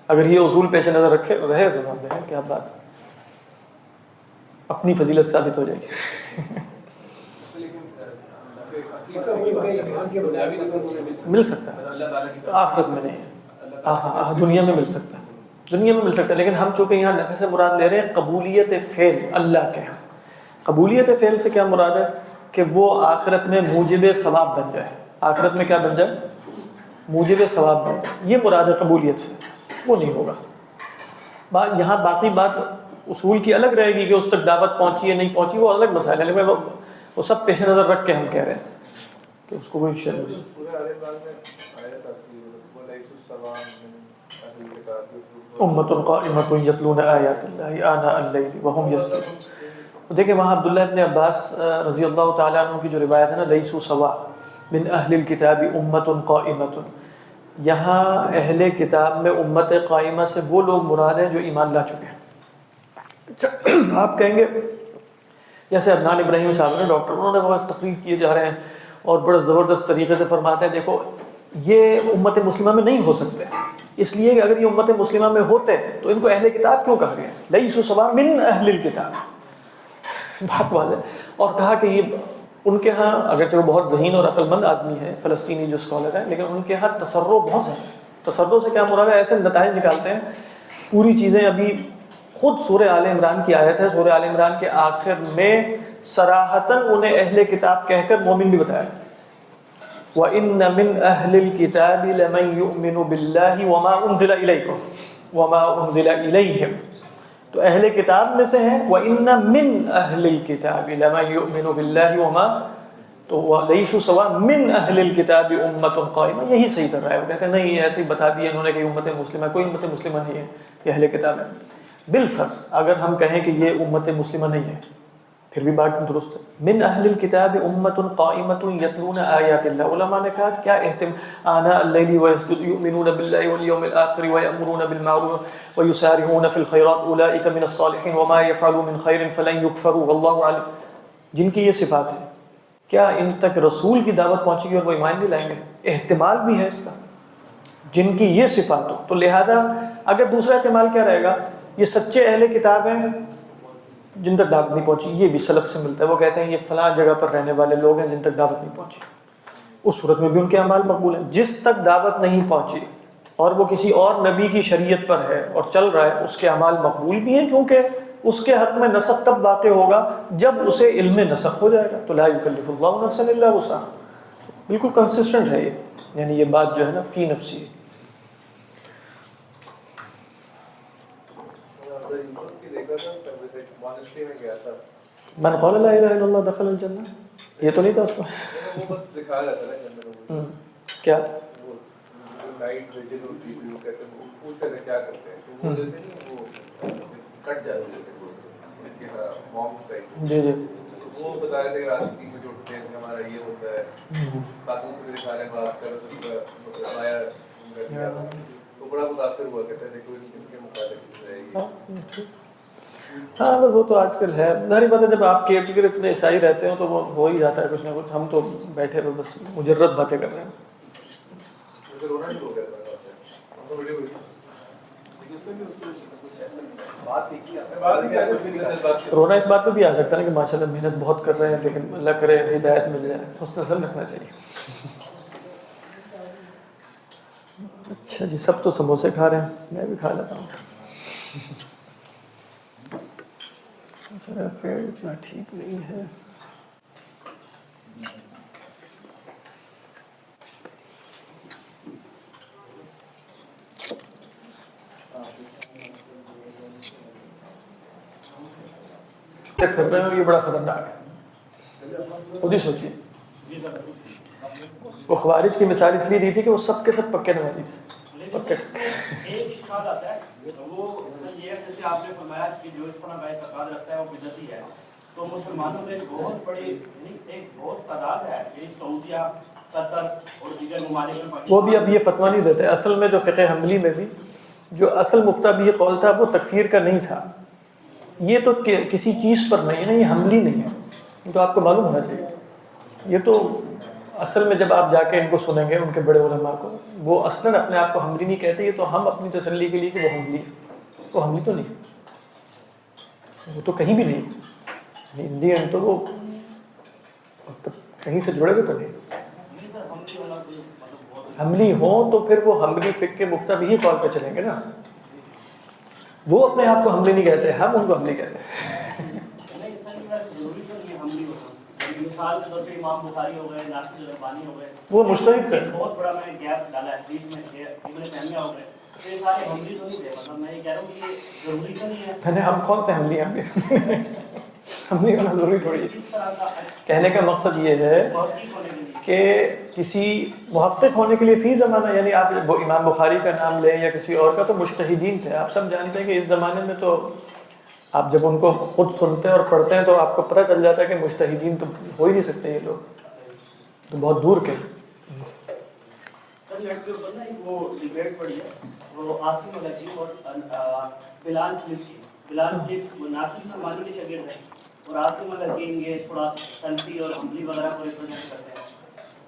A: اگر یہ اصول پیش نظر رکھے رہے تو ہم دیکھیں کیا بات اپنی فضیلت ثابت ہو جائے گی. مل سکتا ہے آخرت میں نہیں ہے، ہاں دنیا میں مل سکتا ہے، دنیا میں مل سکتا ہے. لیکن ہم چونکہ یہاں نفع سے مراد لے رہے ہیں قبولیت فعل اللہ کے ہاں. قبولیت فعل سے کیا مراد ہے؟ کہ وہ آخرت میں موجب ثواب بن جائے. آخرت میں کیا بن جائے؟ موجب ثواب بن جائے. یہ مراد ہے قبولیت سے. وہ نہیں ہوگا. یہاں باقی بات اصول کی الگ رہے گی کہ اس تک دعوت پہنچی ہے نہیں پہنچی، وہ الگ مسائل ہے، لیکن وہ سب پیش نظر رکھ کے ہم کہہ رہے ہیں کہ اس کو کوئی شر نہیں. امۃ قائمۃ یتلون آیات اللہ آناء اللیل وہم یسجدون. دیکھیں وہاں عبداللہ ابن عباس رضی اللہ تعالیٰ عنہ کی جو روایت ہے نا، لیسوا سواء من اہل الکتاب امۃ قائمۃ، یہاں اہل کتاب میں امت قائمہ سے وہ لوگ مراد ہیں جو ایمان لا چکے ہیں. آپ کہیں گے جیسے عدنان ابراہیم صاحب نے ڈاکٹر، انہوں نے بہت تقریر کیے جا رہے ہیں اور بڑے زبردست طریقے سے فرماتے ہیں دیکھو یہ امت مسلمہ میں نہیں ہو سکتے، اس لیے کہ اگر یہ امت مسلمہ میں ہوتے تو ان کو اہل کتاب کیوں کہا گیا؟ لیسوا سواء من اہل الکتاب، بات واضح۔ اور کہا کہ یہ ان کے ہاں اگرچہ وہ بہت ذہین اور عقل مند آدمی ہے فلسطینی جو اسکالر ہیں، لیکن ان کے ہاں تصرف بہت ہے۔ تصرف سے کیا مراد ہے؟ ایسے نتائج نکالتے ہیں پوری چیزیں۔ ابھی خود سورہ آل عمران کی آیت ہے، سورہ آل عمران کے آخر میں صراحتاً انہیں اہل کتاب کہہ کر مومن بھی بتایا۔ وَإِنَّ مِنْ أَهْلِ الْكِتَابِ لَمَنْ يُؤْمِنُ بِاللَّهِ وَمَا أُنزِلَ إِلَيْكُمْ وَمَا أُنزِلَ إِلَيْهِمْ، تو اہل کتاب میں سے ہیں وَإِنَّ مِنْ أَهْلِ الْكِتَابِ لَمَنْ يُؤْمِنُ بِاللَّهِ وَمَا، تو وَلَيْسُوا سَوَاءً مِنْ أَهْلِ الْكِتَابِ أُمَّةٌ قَائِمَةٌ، یہی صحیح طرح ہے۔ وہ کہتے ہیں نہیں، یہ ایسے ہی بتا دیا انہوں نے کہ امت مسلمہ، کوئی امت مسلمہ نہیں ہے، یہ اہل کتاب ہے۔ بالفرض اگر ہم کہیں کہ یہ امت مسلمہ نہیں ہے، پھر بھی بات درست ہے۔ من اہل الکتاب امۃ قائمۃ یتلون آیات اللہ، علماء نے کہا کیا آناء اللیل یؤمنون باللہ والیوم الآخر ویأمرون بالمعروف ویسارعون فی الخیرات اولئک من الصالحین وما یفعلوا من خیر فلن یکفروا واللہ علیم، جن کی یہ صفات ہے، کیا ان تک رسول کی دعوت پہنچے گی اور وہ ایمان نہیں لائیں گے؟ احتمال بھی ہے اس کا، جن کی یہ صفات ہو۔ تو لہذا اگر دوسرا احتمال کیا رہے گا، یہ سچے اہل کتاب ہیں جن تک دعوت نہیں پہنچی، یہ بھی سلف سے ملتا ہے۔ وہ کہتے ہیں یہ فلاں جگہ پر رہنے والے لوگ ہیں جن تک دعوت نہیں پہنچی، اس صورت میں بھی ان کے اعمال مقبول ہیں۔ جس تک دعوت نہیں پہنچی اور وہ کسی اور نبی کی شریعت پر ہے اور چل رہا ہے، اس کے اعمال مقبول بھی ہیں، کیونکہ اس کے حق میں نسخ کب واقع ہوگا؟ جب اسے علم نسخ ہو جائے گا۔ تو لا یکلف اللہ نفسا الا وسعہا، بالکل کنسسٹنٹ ہے یہ، یعنی یہ بات جو ہے نا فی نفسی ہے۔ من قال لا الہ الا اللہ دخل الجنہ، یہ تو نہیں تھا اس کو؟
B: وہ بس دکھا رہا تھا نا جنرل،
A: کیا
B: وہ لائٹ ویجن ہوتی ہے، وہ کہتے ہیں وہ پوچھتے ہیں کیا کرتے ہیں، تو وہ جیسے نہیں وہ کٹ جاتے ہیں جیسے کہ مانکس ٹائپ،
A: جی جی،
B: وہ بتا رہے تھے کہ رات 3 بجے اٹھتے ہیں، ہمارا یہ ہوتا ہے، خاتون سے میرے سارے بات کر تو آیا تو بڑا متاثر ہوا، کہتے ہیں کوئی ان کے مخالف رہے گی۔
A: ہاں بس وہ تو آج کل ہے، ظاہری بات ہے جب آپ کے ارد گرد اتنے عیسائی رہتے ہو تو وہ ہو ہی جاتا ہے کچھ نہ کچھ۔ ہم تو بیٹھے رہو بس مجرد باتیں کر رہے ہیں۔
B: رونا نہیں ہو گیا
A: رونا اس بات پہ بھی آ سکتا ہے کہ ماشاء اللہ محنت بہت کر رہے ہیں، لیکن اللہ کرے ہدایت مل جائے، حسن نظر رکھنا چاہیے۔ اچھا جی، سب تو سموسے کھا رہے ہیں، میں بھی کھا لیتا ہوں۔ پیڑ اتنا ٹھیک نہیں ہے۔ پھر رہے ہو، یہ بڑا خطرناک ہے، خود ہی سوچیے۔ وہ خوارج کی مثال اس لیے دی تھی کہ وہ سب کے سب پکے نمازی تھے، پکے۔
E: ایک اشکال آتا ہے، وہ یہ ہے جیسے آپ نے فرمایا کہ جو اس طرح کا اعتقاد رکھتا ہے وہ بدعتی ہے، تو مسلمانوں میں ایک بہت بڑی ایک بہت تعداد ہے جیسے سعودیہ، قطر اور دیگر ممالک میں،
A: وہ بھی اب یہ فتویٰ نہیں دیتے۔ اصل میں جو فقہ حنبلی میں بھی جو اصل مفتیٰ بھی یہ قول تھا وہ تکفیر کا نہیں تھا، یہ تو کسی چیز پر نہیں ہے، یہ حنبلی نہیں ہے، یہ تو آپ کو معلوم ہونا چاہیے۔ یہ تو اصل میں جب آپ جا کے ان کو سنیں گے، ان کے بڑے علماء کو، وہ اصلاً اپنے آپ کو حنبلی نہیں کہتے، یہ تو ہم اپنی تسلی کے لیے کہ وہ حنبلی ہے، وہ حنبلی تو نہیں، وہ تو کہیں بھی نہیں انڈین، تو وہ کہیں سے جڑے ہوئے تو نہیں۔ حنبلی ہوں تو پھر وہ حنبلی فقہ کے مفتیٰ بھی ہی قول پہ چلیں گے نا، وہ اپنے آپ کو حنبلی نہیں کہتے، ہم ان کو حنبلی کہتے ہیں۔
E: مثال کے طور پہ امام بخاری ہو گئے، ناصر الالبانی ہو گئے،
A: وہ مجتہد تھے،
E: بہت بڑا میں نے گیپ ڈالا ہے حدیث میں، ابن تیمیہ ہو گئے، تو یہ سارے حنبلی تو نہیں تھے، مطلب میں یہ کہہ رہا ہوں کہ یہ ضروری تو نہیں ہے۔
A: میں نے ہم کون تھے حنبلی؟ حنبلی ہونا ضروری تھوڑی ہے۔ کہنے کا مقصد یہ ہے کہ کسی محقق ہونے کے لیے فی زمانہ، یعنی آپ امام بخاری کا نام لیں یا کسی اور کا، تو مجتہدین تھے۔ آپ سب جانتے ہیں کہ اس زمانے میں تو آپ جب ان کو خود سنتے ہیں اور پڑھتے ہیں تو آپ کو پتہ چل جاتا ہے کہ مجتہدین تو ہو ہی نہیں سکتے، یہ لوگ تو بہت دور کے۔
E: وہ ڈیبیٹ پڑی ہے، وہ عاصم ملکی اور بلال سمتھ کی، بلال سمتھ ناصر الالبانی کے شاگرد ہیں، اور عاصم ملکی یہ تھوڑا سلفی اور حنبلی وغیرہ کو ریپرزینٹ کرتے ہیں،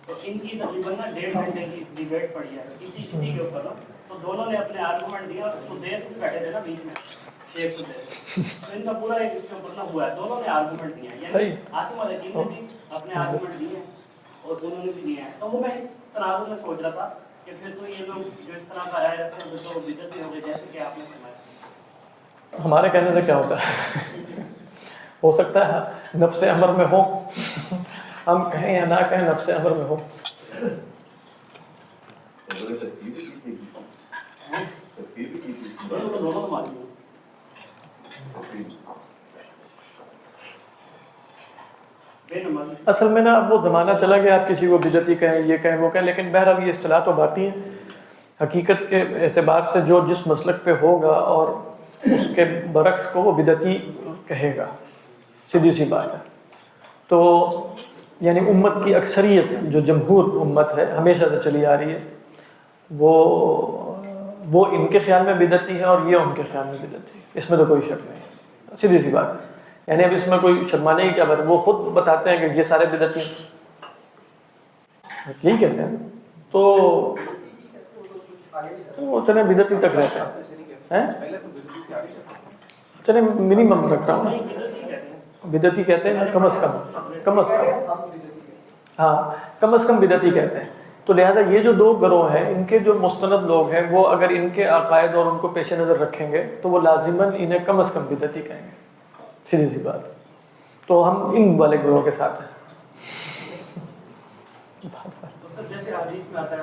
E: تو ان کی تقریباً نا 1.5 گھنٹے کی ڈیبیٹ پڑی ہے اسی کے اوپر نا. تو دونوں نے اپنے آرگومنٹ دیا اور سدیش بھی بیٹھے تھے نا بیچ میں شیخ سدیش, تو ان کا پورا ایک اس کے اوپر نا ہوا ہے, دونوں نے آرگومنٹ دیے ہیں, یعنی عاصم الحکیم نے بھی اپنے آرگومنٹ دیے ہیں اور دونوں نے بھی دیے ہیں. تو وہ میں اس تناظر میں سوچ رہا تھا کہ پھر تو یہ لوگ جو اس طرح کا رائے رکھتے ہیں تو بدعت بھی ہو گئے جیسے کہ آپ نے فرمایا.
A: ہمارے کہنے سے کیا ہوتا ہے ہو سکتا ہے نفس امر میں ہو, ہم کہیں یا نہ کہیں نفس امر میں ہو.
E: دونوں معلوم ہے.
A: اصل میں نا اب وہ زمانہ چلا گیا, آپ کسی کو بدعتی کہیں, یہ کہیں, وہ کہیں, لیکن بہرحال یہ اصطلاح تو باقی ہیں. حقیقت کے اعتبار سے جو جس مسلک پہ ہوگا اور اس کے برعکس کو وہ بدعتی کہے گا, سیدھی سی بات ہے. تو یعنی امت کی اکثریت جو جمہور امت ہے ہمیشہ سے چلی آ رہی ہے, وہ ان کے خیال میں بدعتی ہے اور یہ ان کے خیال میں بدعتی ہے, اس میں تو کوئی شک نہیں, سیدھی سی بات ہے. یعنی اب اس میں کوئی شرمانے کی کیا بات ہے, وہ خود بتاتے ہیں کہ یہ سارے بدعتی ہیں, یہی کہتے ہیں. تو وہ چلے بدعتی تک رہتے ہیں, چلے منیمم رکھ رہا ہوں, بدعتی کہتے ہیں کم از کم, ہاں کم از کم بدعتی کہتے ہیں. تو لہذا یہ جو دو گروہ ہیں ان کے جو مستند لوگ ہیں وہ اگر ان کے عقائد اور ان کو پیش نظر رکھیں گے تو وہ لازماً انہیں کم از کم بدعتی کہیں گے, سیدھی سی بات. تو ہم ان والے گروہ کے ساتھ ہیں.
E: جیسے حدیث میں آتا ہے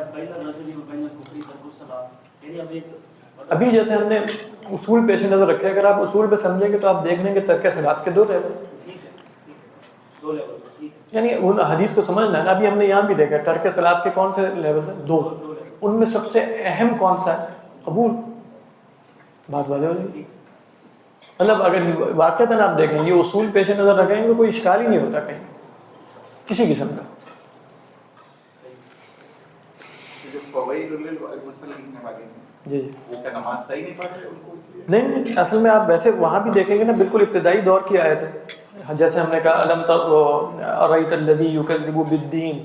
A: ابھی جیسے ہم نے اصول پیش نظر رکھے, اگر آپ اصول پہ سمجھیں گے تو آپ دیکھ لیں گے ترک صلاۃ کے 2 لیول, یعنی ان حدیث کو سمجھنا ہے نا. ابھی ہم نے یہاں بھی دیکھا ترک صلاۃ کے کون سے لیول ہیں, 2. ان میں سب سے اہم کون سا ہے, قبول. بات واضح ہو جائے گی. مطلب اگر واقعتاً آپ دیکھیں یہ اصول پیش نظر رکھیں گے تو کوئی اشکال ہی نہیں ہوتا کہیں کسی قسم کا. جی نہیں, اصل میں آپ ویسے وہاں بھی دیکھیں گے نا بالکل ابتدائی دور کی آیت ہے, جیسے ہم نے کہا الم ارأیت الذی یکذب بالدین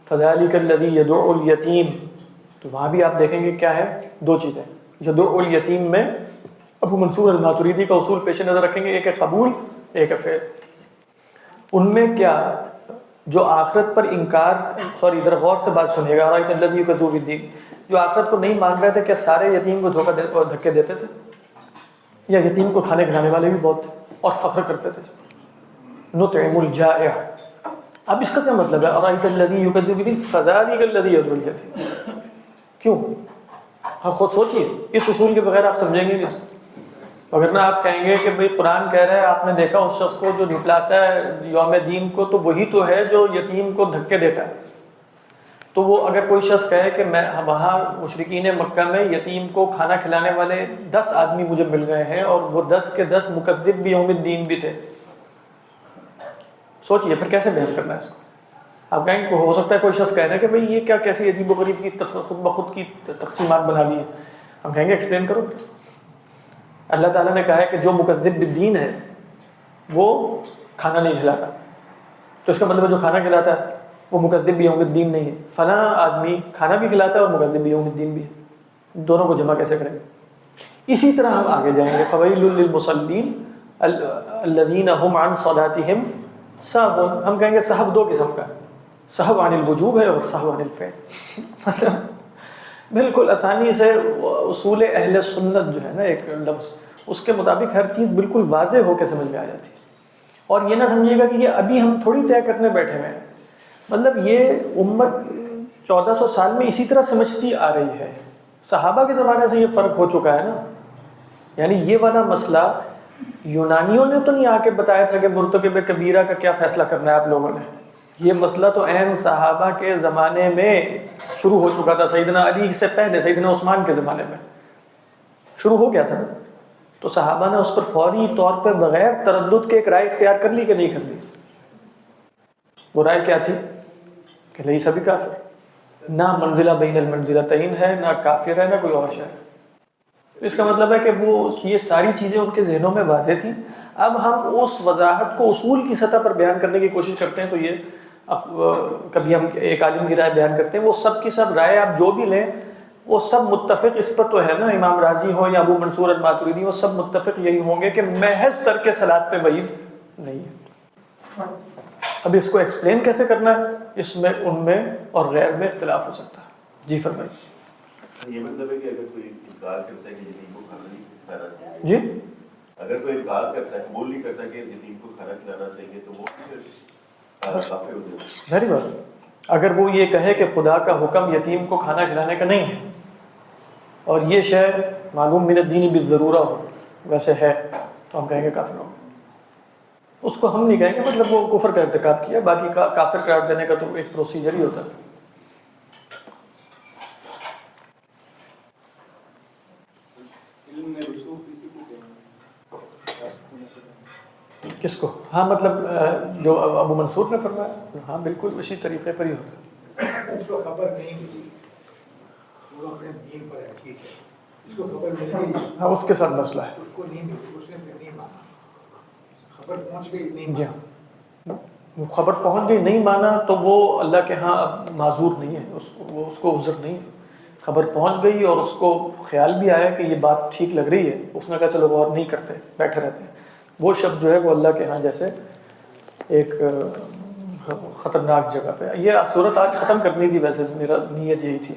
A: فذلک الذی یدعو الیتیم. تو وہاں بھی آپ دیکھیں گے کیا ہے, 2 چیزیں. یدعو الیتیم میں ابو منصور الماتریدی کا اصول پیش نظر رکھیں گے, ایک ہے قبول ایک ہے فعل. ان میں کیا جو آخرت پر انکار, سوری ادھر غور سے بات سنیے گا, ارأیت الذی یکذب بالدین, جو آخرت کو نہیں مان رہے تھے کیا سارے یتیم کو دھکے دیتے تھے, یا یتیم کو کھانے کھلانے والے بھی بہت تھے اور فخر کرتے تھے نطعم الجائع. اب اس کا کیا مطلب ہے, ارأیت الذی یکذب بالدین فذلک الذی یدعو الیتیم, کیوں؟ ہاں خود سوچیے, اس اصول کے بغیر آپ سمجھیں گے نہیں. اگر نہ آپ کہیں گے کہ بھئی قرآن کہہ رہا ہے آپ نے دیکھا اس شخص کو جو نپلاتا ہے یوم دین کو, تو وہی تو ہے جو یتیم کو دھکے دیتا ہے. تو وہ اگر کوئی شخص کہے کہ میں وہاں مشرکین مکہ میں یتیم کو کھانا کھلانے والے 10 آدمی مجھے مل گئے ہیں اور وہ 10 کے 10 مکذب بھی یوم الدین بھی تھے, سوچئے پھر کیسے بیان کرنا ہے اس کو. آپ کہیں کہ ہو سکتا ہے کوئی شخص کہنا کہ بھئی یہ کیا کیسی عجیب و غریب کی خود بخود کی تقسیمات بنا لی ہیں. ہم کہیں گے ایکسپلین کرو. اللہ تعالیٰ نے کہا ہے کہ جو مکذب بالدین ہے وہ کھانا نہیں کھلاتا, تو اس کا مطلب ہے جو کھانا کھلاتا ہے وہ مکذب یوم الدین نہیں ہے. فلاں آدمی کھانا بھی کھلاتا ہے اور مکذب یوم الدین بھی ہے, دونوں کو جمع کیسے کریں گے؟ اسی طرح ہم آگے جائیں گے, فویل للمصلین الذین هم عن صلاتهم ساہون. ہم کہیں گے سہو 2 قسم کا, سہو عن الوجوب ہے اور سہو عن الفعل. مطلب بالکل آسانی سے اصول اہل سنت جو ہے نا ایک لفظ, اس کے مطابق ہر چیز بالکل واضح ہو کے سمجھ میں آ جاتی ہے. اور یہ نہ سمجھیے گا کہ یہ ابھی ہم تھوڑی طے کرنے بیٹھے ہوئے ہیں, مطلب یہ امت 1400 سال میں اسی طرح سمجھتی آ رہی ہے. صحابہ کے زمانے سے یہ فرق ہو چکا ہے نا. یعنی یہ والا مسئلہ یونانیوں نے تو نہیں آ کے بتایا تھا کہ مرتکب کبیرہ کا کیا فیصلہ کرنا ہے آپ لوگوں نے. یہ مسئلہ تو عین صحابہ کے زمانے میں شروع ہو چکا تھا, سیدنا علی سے پہلے سیدنا عثمان کے زمانے میں شروع ہو گیا تھا. تو صحابہ نے اس پر فوری طور پر بغیر تردد کے ایک رائے اختیار کر لی کہ نہیں کر لی. وہ رائے کیا تھی کہ لیس بکافر, نہ منزلہ بین المنزلتین ہے, نہ کافر ہے, نہ کوئی اور شے ہے. اس کا مطلب ہے کہ وہ یہ ساری چیزیں ان کے ذہنوں میں واضح تھیں. اب ہم اس وضاحت کو اصول کی سطح پر بیان کرنے کی کوشش کرتے ہیں تو یہ اب کبھی ہم ایک عالم کی رائے بیان کرتے ہیں، وہ سب کی سب رائے آپ جو بھی لیں وہ سب متفق اس پر تو ہے نا، امام رازی ہو یا ابو منصور الماتریدی، وہ سب متفق یہی ہوں گے کہ محض ترک صلاۃ پہ وعید نہیں ہے۔ اب اس کو ایکسپلین کیسے کرنا ہے، اس میں ان میں اور غیر میں اختلاف ہو سکتا ہے۔ جی فرمائیے۔
F: یہ مطلب ہے کہ اگر کوئی انکار کرتا ہے کہ یتیم کو کھانا نہیں کھلانا چاہیے،
A: جی
F: اگر کوئی انکار کرتا ہے، قبول نہیں کرتا کہ یتیم کو کھانا کھلانا چاہیے، تو وہ پھر کافر ہو جاتا ہے۔
A: Very good. اگر وہ یہ کہے کہ خدا کا حکم یتیم کو کھانا کھلانے کا نہیں ہے اور یہ شے معلوم من الدین بالضرورہ ہو، ویسے ہے، تو ہم کہیں گے کافر ہو۔ اس کو ہم نہیں کہیں گے، مطلب وہ کفر کا ارتکاب کیا، باقی کافر قرار دینے کا تو ایک پروسیجر ہی ہوتا ہے۔
C: علم میں رسوخ کسی کو کہیں
A: کس کو؟ ہاں مطلب جو ابو منصور نے فرمایا، ہاں بالکل اسی طریقے پر ہی ہوتا ہے۔
D: اس کو خبر نہیں ملی، وہ اپنے دین پر ہے، ٹھیک ہے، اس کو خبر مل گئی،
A: ہاں اس کے ساتھ مسئلہ ہے۔
D: اس کو نہیں ملی، اس نے پھر نہیں مانا، خبر پہنچ گئی نہیں
A: جی
D: مانا۔
A: وہ خبر پہنچ گئی نہیں مانا تو وہ اللہ کے ہاں اب معذور نہیں ہے، اس کو عذر نہیں ہے۔ خبر پہنچ گئی اور اس کو خیال بھی آیا کہ یہ بات ٹھیک لگ رہی ہے، اس نے کہا چلو غور نہیں کرتے، بیٹھے رہتے ہیں، وہ شخص جو ہے وہ اللہ کے ہاں جیسے ایک خطرناک جگہ پہ۔ یہ صورت آج ختم کرنی تھی، ویسے میرا نیت یہی تھی۔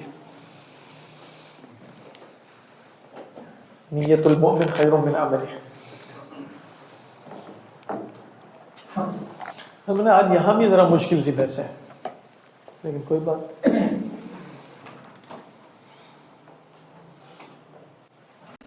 A: نیت المؤمن خیر من عملہ۔ ہم نے آج یہاں بھی ذرا مشکل سی بحث ہے، لیکن کوئی بات